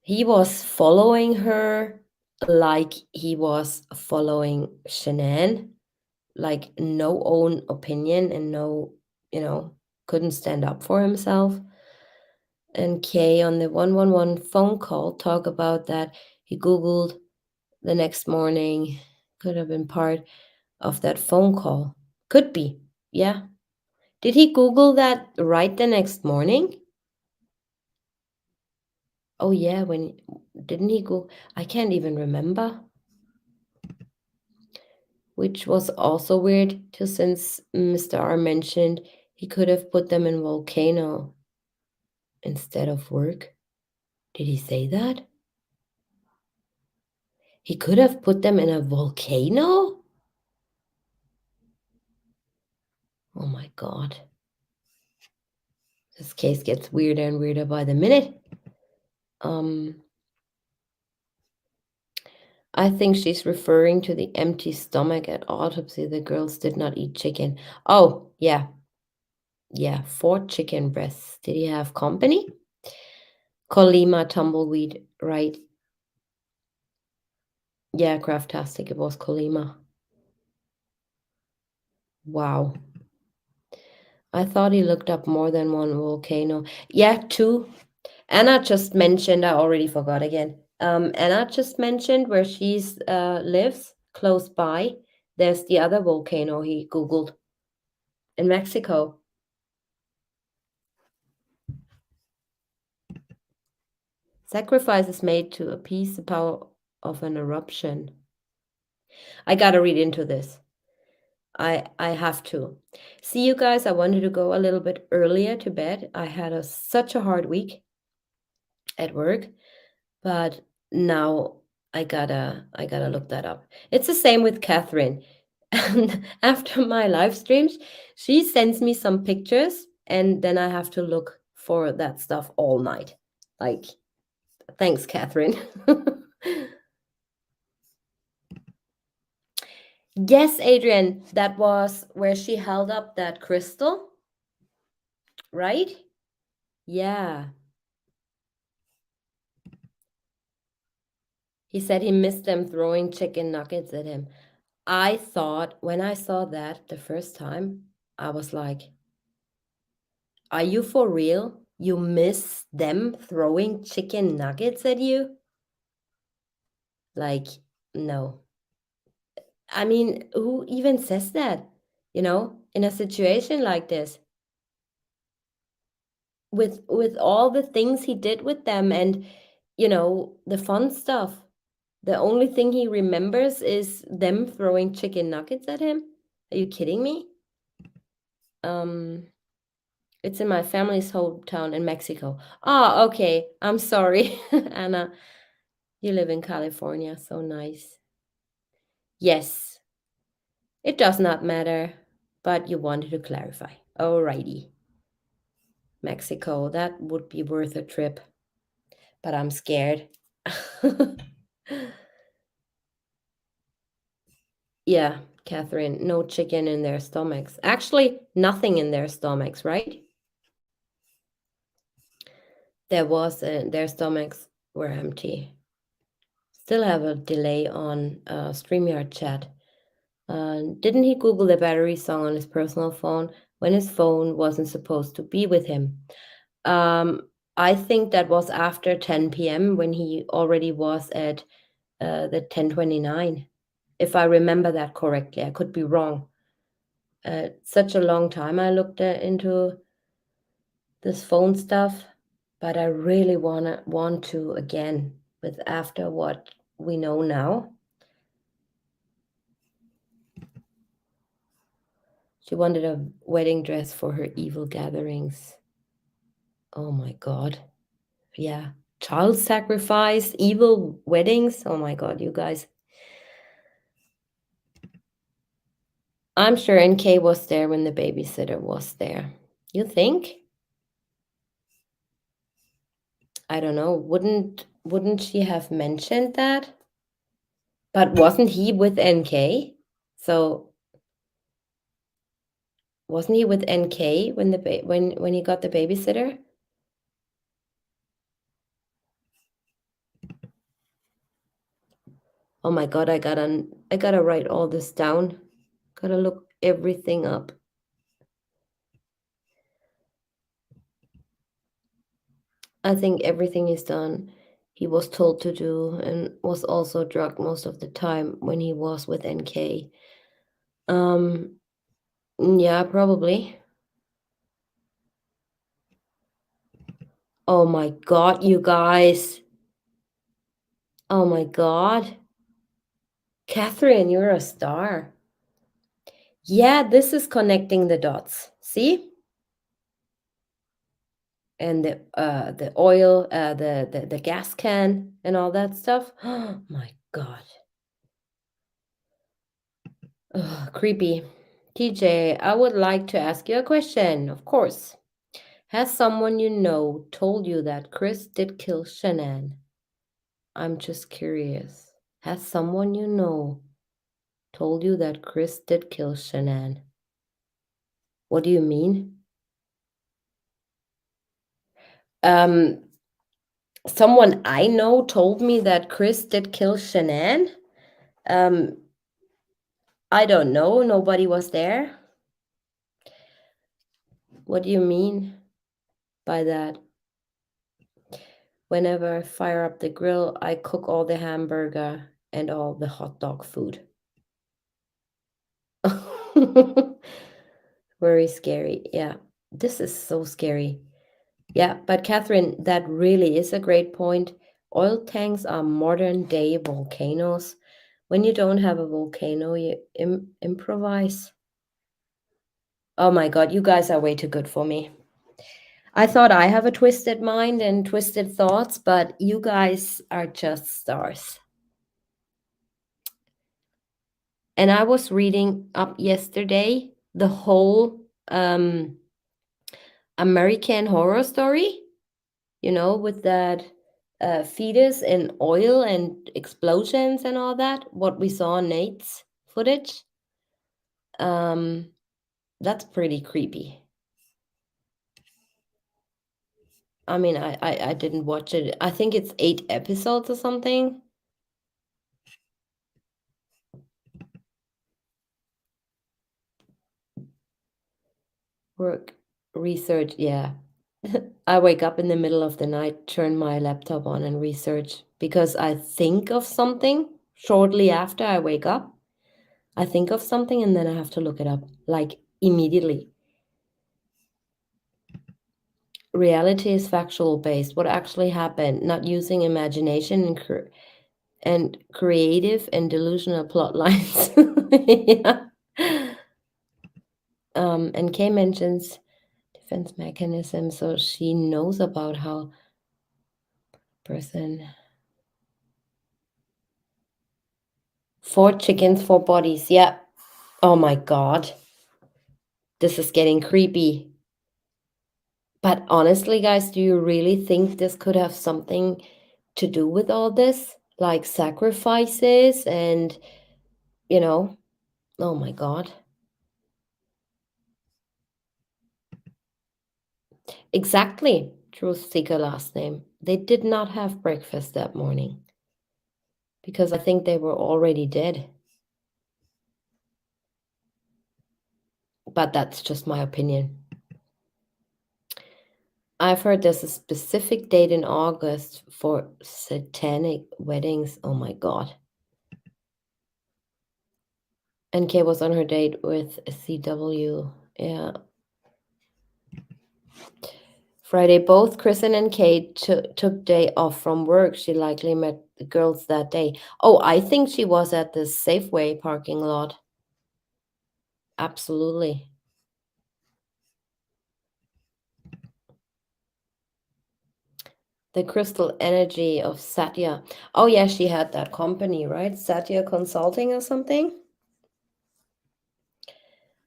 He was following her like he was following Shanann, like no own opinion and no, you know, couldn't stand up for himself. And Kay on the 111 phone call talk about that he Googled the next morning. Could have been part of that phone call. Could be. Yeah. Did he Google that right the next morning? Oh yeah, when didn't he go? I can't even remember. Which was also weird too, since Mr. R mentioned he could have put them in volcano instead of work. Did he say that? He could have put them in a volcano? Oh my god. This case gets weirder and weirder by the minute. Um, I think she's referring to the empty stomach at autopsy. The girls did not eat chicken. Oh, yeah. Yeah, 4 chicken breasts. Did he have company? Colima tumbleweed, right? Yeah, craftastic. It was Colima. Wow. I thought he looked up more than one volcano. Yeah, 2. Anna just mentioned, I already forgot again. Anna just mentioned where she's lives close by. There's the other volcano he Googled in Mexico. Sacrifices made to appease the power of an eruption. I gotta read into this. I have to. See you guys. I wanted to go a little bit earlier to bed. I had such a hard week at work, but now I gotta look that up. It's the same with Catherine. And after my live streams, she sends me some pictures, and then I have to look for that stuff all night. Like, thanks, Catherine. Yes, Adrian, that was where she held up that crystal, right? Yeah. He said he missed them throwing chicken nuggets at him. I thought when I saw that the first time, I was like, are you for real? You miss them throwing chicken nuggets at you? Like, no. I mean, who even says that? In a situation like this, with all the things he did with them and the fun stuff. The only thing he remembers is them throwing chicken nuggets at him. Are you kidding me? Um, it's in my family's hometown in Mexico. Ah, okay. I'm sorry, Anna. You live in California, so nice. Yes, it does not matter, but you wanted to clarify. Alrighty. Mexico, that would be worth a trip, but I'm scared. Yeah, Catherine, no chicken in their stomachs. Actually, nothing in their stomachs, right? Their stomachs were empty. Still have a delay on StreamYard chat. Didn't he Google the battery song on his personal phone when his phone wasn't supposed to be with him? I think that was after 10 p.m. when he already was at the 10:29, if I remember that correctly. I could be wrong. Such a long time I looked into this phone stuff, but I really want to again with after what we know now. She wanted a wedding dress for her evil gatherings. Oh my god. Yeah. Child sacrifice, evil weddings. Oh my god, you guys. I'm sure NK was there when the babysitter was there. You think? I don't know. Wouldn't she have mentioned that? But wasn't he with NK? So wasn't he with NK when when he got the babysitter? Oh my God, I gotta write all this down. Gotta look everything up. I think everything is done. He was told to do and was also drugged most of the time when he was with NK. Um, yeah, probably. Oh my God, you guys. Oh my God. Catherine, you're a star. Yeah, this is connecting the dots. See? And the oil, the gas can and all that stuff. Oh my God. Ugh, creepy. TJ, I would like to ask you a question, of course. Has someone you know told you that Chris did kill Shanann? I'm just curious. Has someone you know told you that Chris did kill Shanann? What do you mean? Um, Someone I know told me that Chris did kill Shanann. Um, I don't know. Nobody was there. What do you mean by that? Whenever I fire up the grill, I cook all the hamburger and all the hot dog food. Very scary. Yeah. This is so scary. Yeah, but Catherine, that really is a great point. Oil tanks are modern day volcanoes. When you don't have a volcano, you improvise. Oh my God, you guys are way too good for me. I thought I have a twisted mind and twisted thoughts, but you guys are just stars. And I was reading up yesterday the whole American Horror Story, with that fetus and oil and explosions and all that, what we saw in Nate's footage. Um, that's pretty creepy. I mean, I didn't watch it. I think it's 8 episodes or something. Work, research, yeah. I wake up in the middle of the night, turn my laptop on, and research because I think of something shortly after I wake up. I think of something and then I have to look it up, like immediately. Reality is factual based, what actually happened, not using imagination and creative and delusional plot lines. Yeah. And Kay mentions defense mechanism, so she knows about how person. Four chickens, four bodies. Yeah. Oh my God. This is getting creepy. But honestly, guys, do you really think this could have something to do with all this? Like sacrifices and, you know, oh my God. Exactly. Truth seeker last name. They did not have breakfast that morning because I think they were already dead. But that's just my opinion. I've heard there's a specific date in August for satanic weddings. Oh my God. And Kay was on her date with CW. Yeah. Friday, both Kristen and Kate took day off from work. She likely met the girls that day. Oh, I think she was at the Safeway parking lot. Absolutely. The crystal energy of Satya. Oh, yeah, she had that company, right? Satya Consulting or something,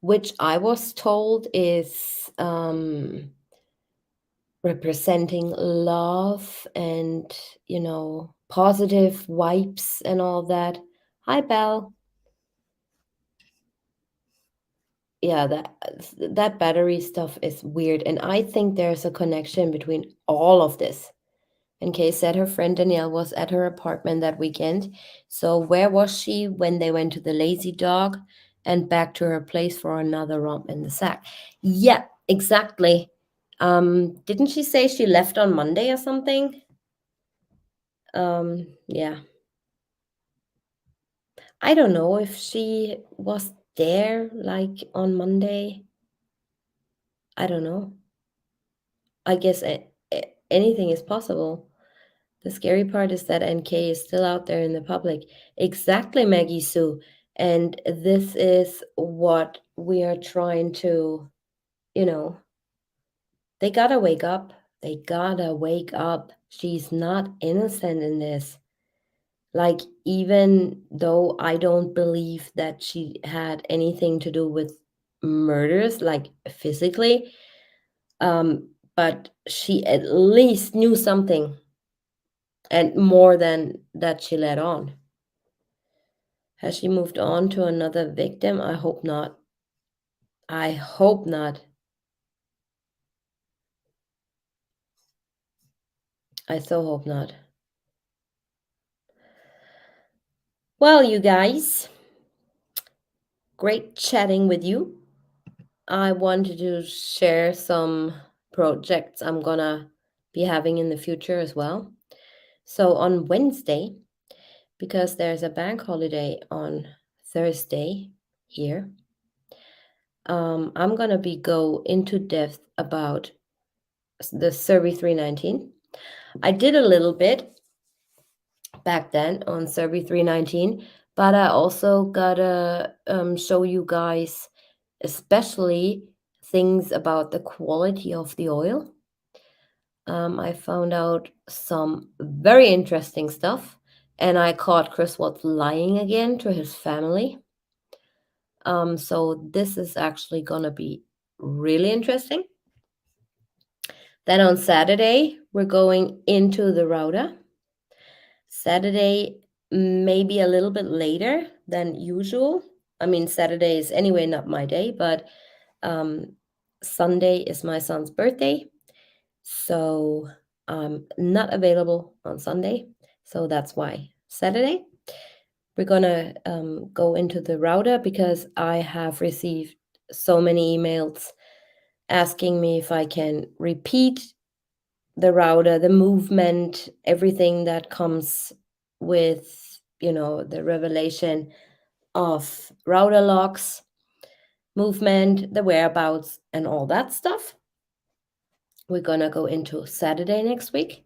which I was told is representing love and, positive vibes and all that. Hi, Belle. Yeah, that battery stuff is weird, and I think there's a connection between all of this. NK said her friend Danielle was at her apartment that weekend. So where was she when they went to the Lazy Dog and back to her place for another romp in the sack? Yeah, exactly. Didn't she say she left on Monday or something? Yeah. I don't know if she was there like on Monday. I don't know. I guess anything is possible. The scary part is that NK is still out there in the public. Exactly, Maggie Sue. And this is what we are trying to, you know, they gotta wake up. They gotta wake up. She's not innocent in this. Like, even though I don't believe that she had anything to do with murders, like physically, but she at least knew something and more than that she let on. Has she moved on to another victim? I hope not. I hope not. I so hope not. Well, you guys, great chatting with you. I wanted to share some projects I'm gonna be having in the future as well. So on Wednesday, because there's a bank holiday on Thursday here, I'm gonna be go into depth about the Survey 319. I did a little bit back then on Survey 319, but I also gotta show you guys, especially things about the quality of the oil. I found out some very interesting stuff, and I caught Chris Watts lying again to his family. So this is actually gonna be really interesting. Then on Saturday, we're going into the router. Saturday, maybe a little bit later than usual. I mean, Saturday is anyway not my day, but Sunday is my son's birthday. So I'm not available on Sunday. So that's why Saturday. We're gonna go into the router because I have received so many emails asking me if I can repeat the router, the movement, everything that comes with, the revelation of router logs, movement, the whereabouts, and all that stuff. We're gonna go into Saturday next week.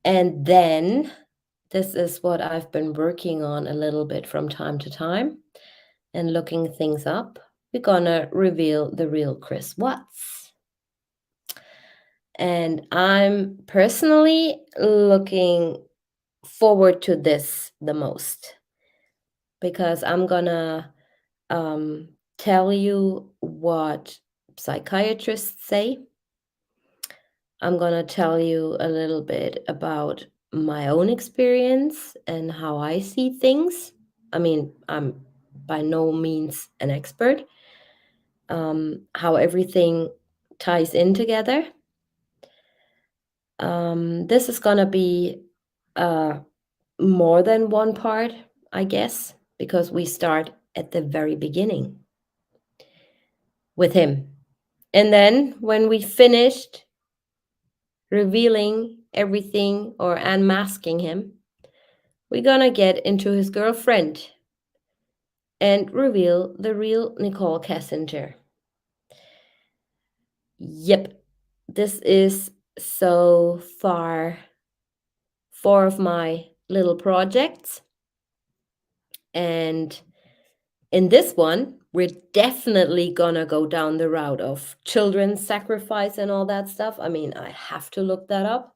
And then this is what I've been working on a little bit from time to time and looking things up. We're gonna reveal the real Chris Watts. And I'm personally looking forward to this the most because I'm gonna tell you what psychiatrists say. I'm gonna tell you a little bit about my own experience and how I see things. I mean, I'm by no means an expert. How everything ties in together. This is gonna be more than one part, I guess, because we start at the very beginning with him. And then when we finished revealing everything or unmasking him, we're gonna get into his girlfriend and reveal the real Nicole Kessinger. Yep, this is so far 4 of my little projects. And in this one, we're definitely gonna go down the route of children's sacrifice and all that stuff. I mean, I have to look that up.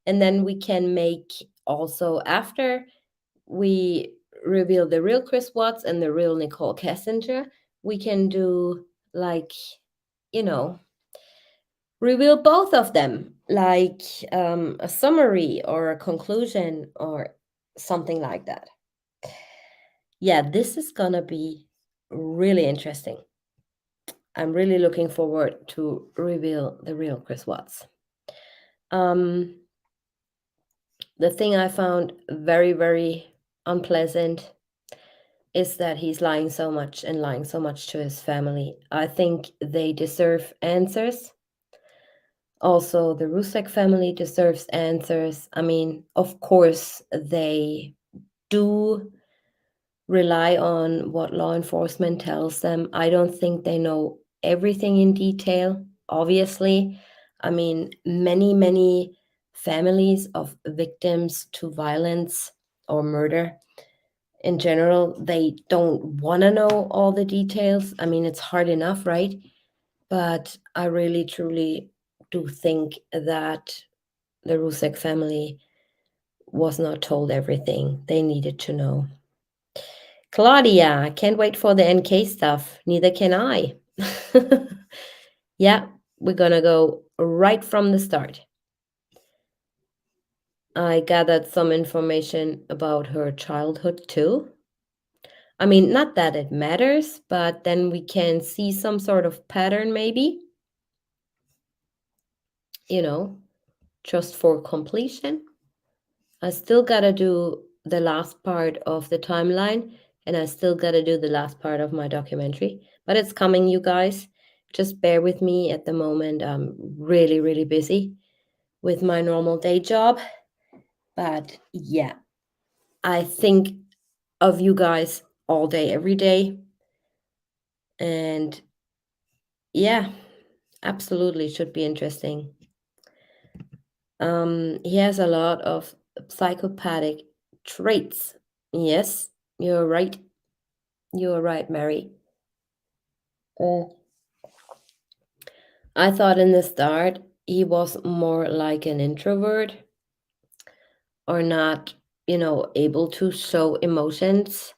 And then we can make also, after we reveal the real Chris Watts and the real Nicole Kessinger, we can do like, you know, reveal both of them, like a summary or a conclusion or something like that. Yeah, this is gonna be really interesting. I'm really looking forward to reveal the real Chris Watts. The thing I found very, very unpleasant is that he's lying so much and lying so much to his family. I think they deserve answers. Also, the Rusek family deserves answers. I mean, of course, they do rely on what law enforcement tells them. I don't think they know everything in detail, obviously. I mean, many, many families of victims to violence or murder in general, they don't want to know all the details. I mean, it's hard enough, right? But I really, truly do think that the Rusek family was not told everything they needed to know. Claudia, can't wait for the NK stuff. Neither can I. Yeah, we're gonna go right from the start. I gathered some information about her childhood too. I mean, not that it matters, but then we can see some sort of pattern, maybe, you know, just for completion. I still gotta do the last part of the timeline, and I still gotta do the last part of my documentary. But it's coming, you guys. Just bear with me at the moment. I'm really, really busy with my normal day job. But yeah, I think of you guys all day, every day. And yeah, absolutely should be interesting. He has a lot of psychopathic traits. Yes, you're right. You're right, Mary. Uh, I thought in the start he was more like an introvert or not, able to show emotions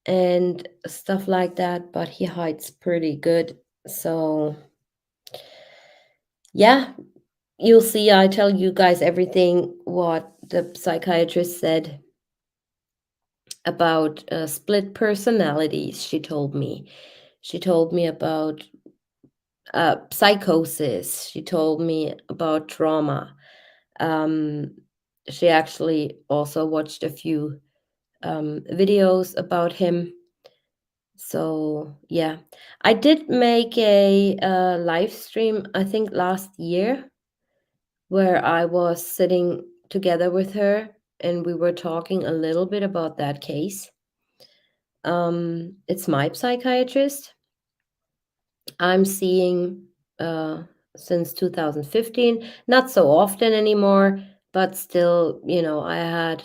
and stuff like that, but he hides pretty good. So, yeah, you'll see. I tell you guys everything what the psychiatrist said about split personalities. She told me about psychosis. She told me about trauma. Um, she actually also watched a few videos about him. So yeah, I did make a live stream, I think last year, where I was sitting together with her and we were talking a little bit about that case. It's my psychiatrist. I'm seeing uh, since 2015, not so often anymore, but still, I had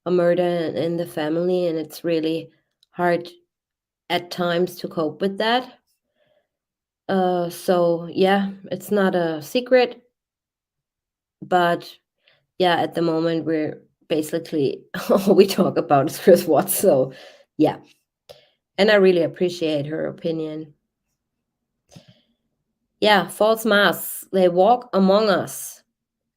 a murder in the family, and it's really hard at times to cope with that. So yeah, it's not a secret, but yeah, at the moment we're basically all we talk about is Chris Watts. So yeah, and I really appreciate her opinion. Yeah, false masks, they walk among us.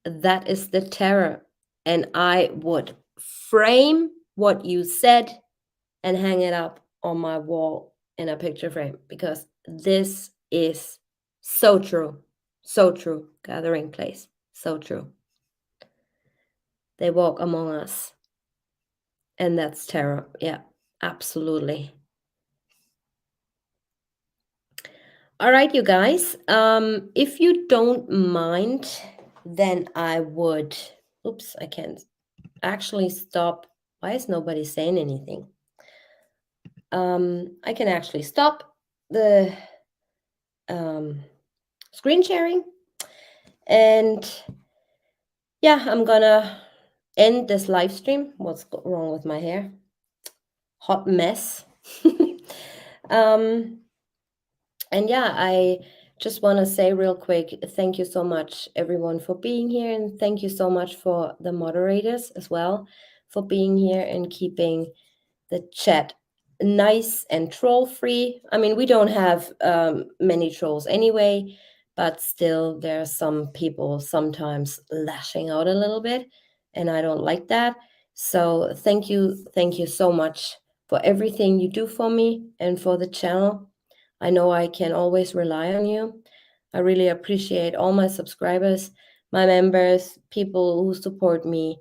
That is the terror. And I would frame what you said and hang it up on my wall in a picture frame because this is so true. So true. Gathering place. So true. They walk among us. And that's terror. Yeah, absolutely. All right, you guys. If you don't mind, then I would. Oops, I can't actually stop. Why is nobody saying anything? I can actually stop the screen sharing. And yeah, I'm gonna end this live stream. What's wrong with my hair? Hot mess. um, and yeah, I just want to say real quick thank you so much, everyone, for being here. And thank you so much for the moderators as well for being here and keeping the chat nice and troll free. I mean, we don't have many trolls anyway, but still, there are some people sometimes lashing out a little bit, and I don't like that. So, thank you so much for everything you do for me and for the channel. I know I can always rely on you. I really appreciate all my subscribers, my members, people who support me,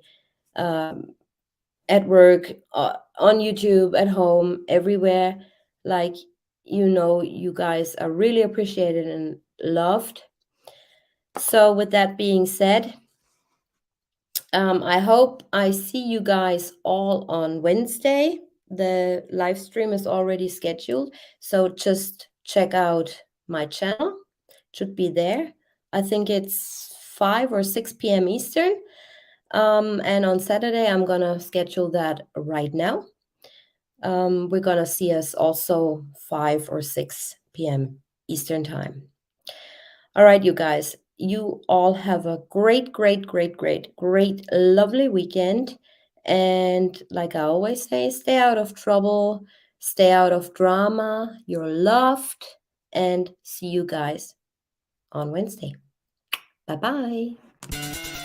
at work, on YouTube, at home, everywhere. Like, you guys are really appreciated and loved. So, with that being said, I hope I see you guys all on Wednesday. The live stream is already scheduled, so just check out my channel. Should be there. I think it's 5 or 6 p.m. Eastern. And on Saturday, I'm gonna schedule that right now. We're gonna see us also 5 or 6 p.m. Eastern time. All right, you guys, you all have a great, great, great, great, great, lovely weekend. And like I always say, stay out of trouble, stay out of drama. You're loved, and see you guys on Wednesday. Bye bye.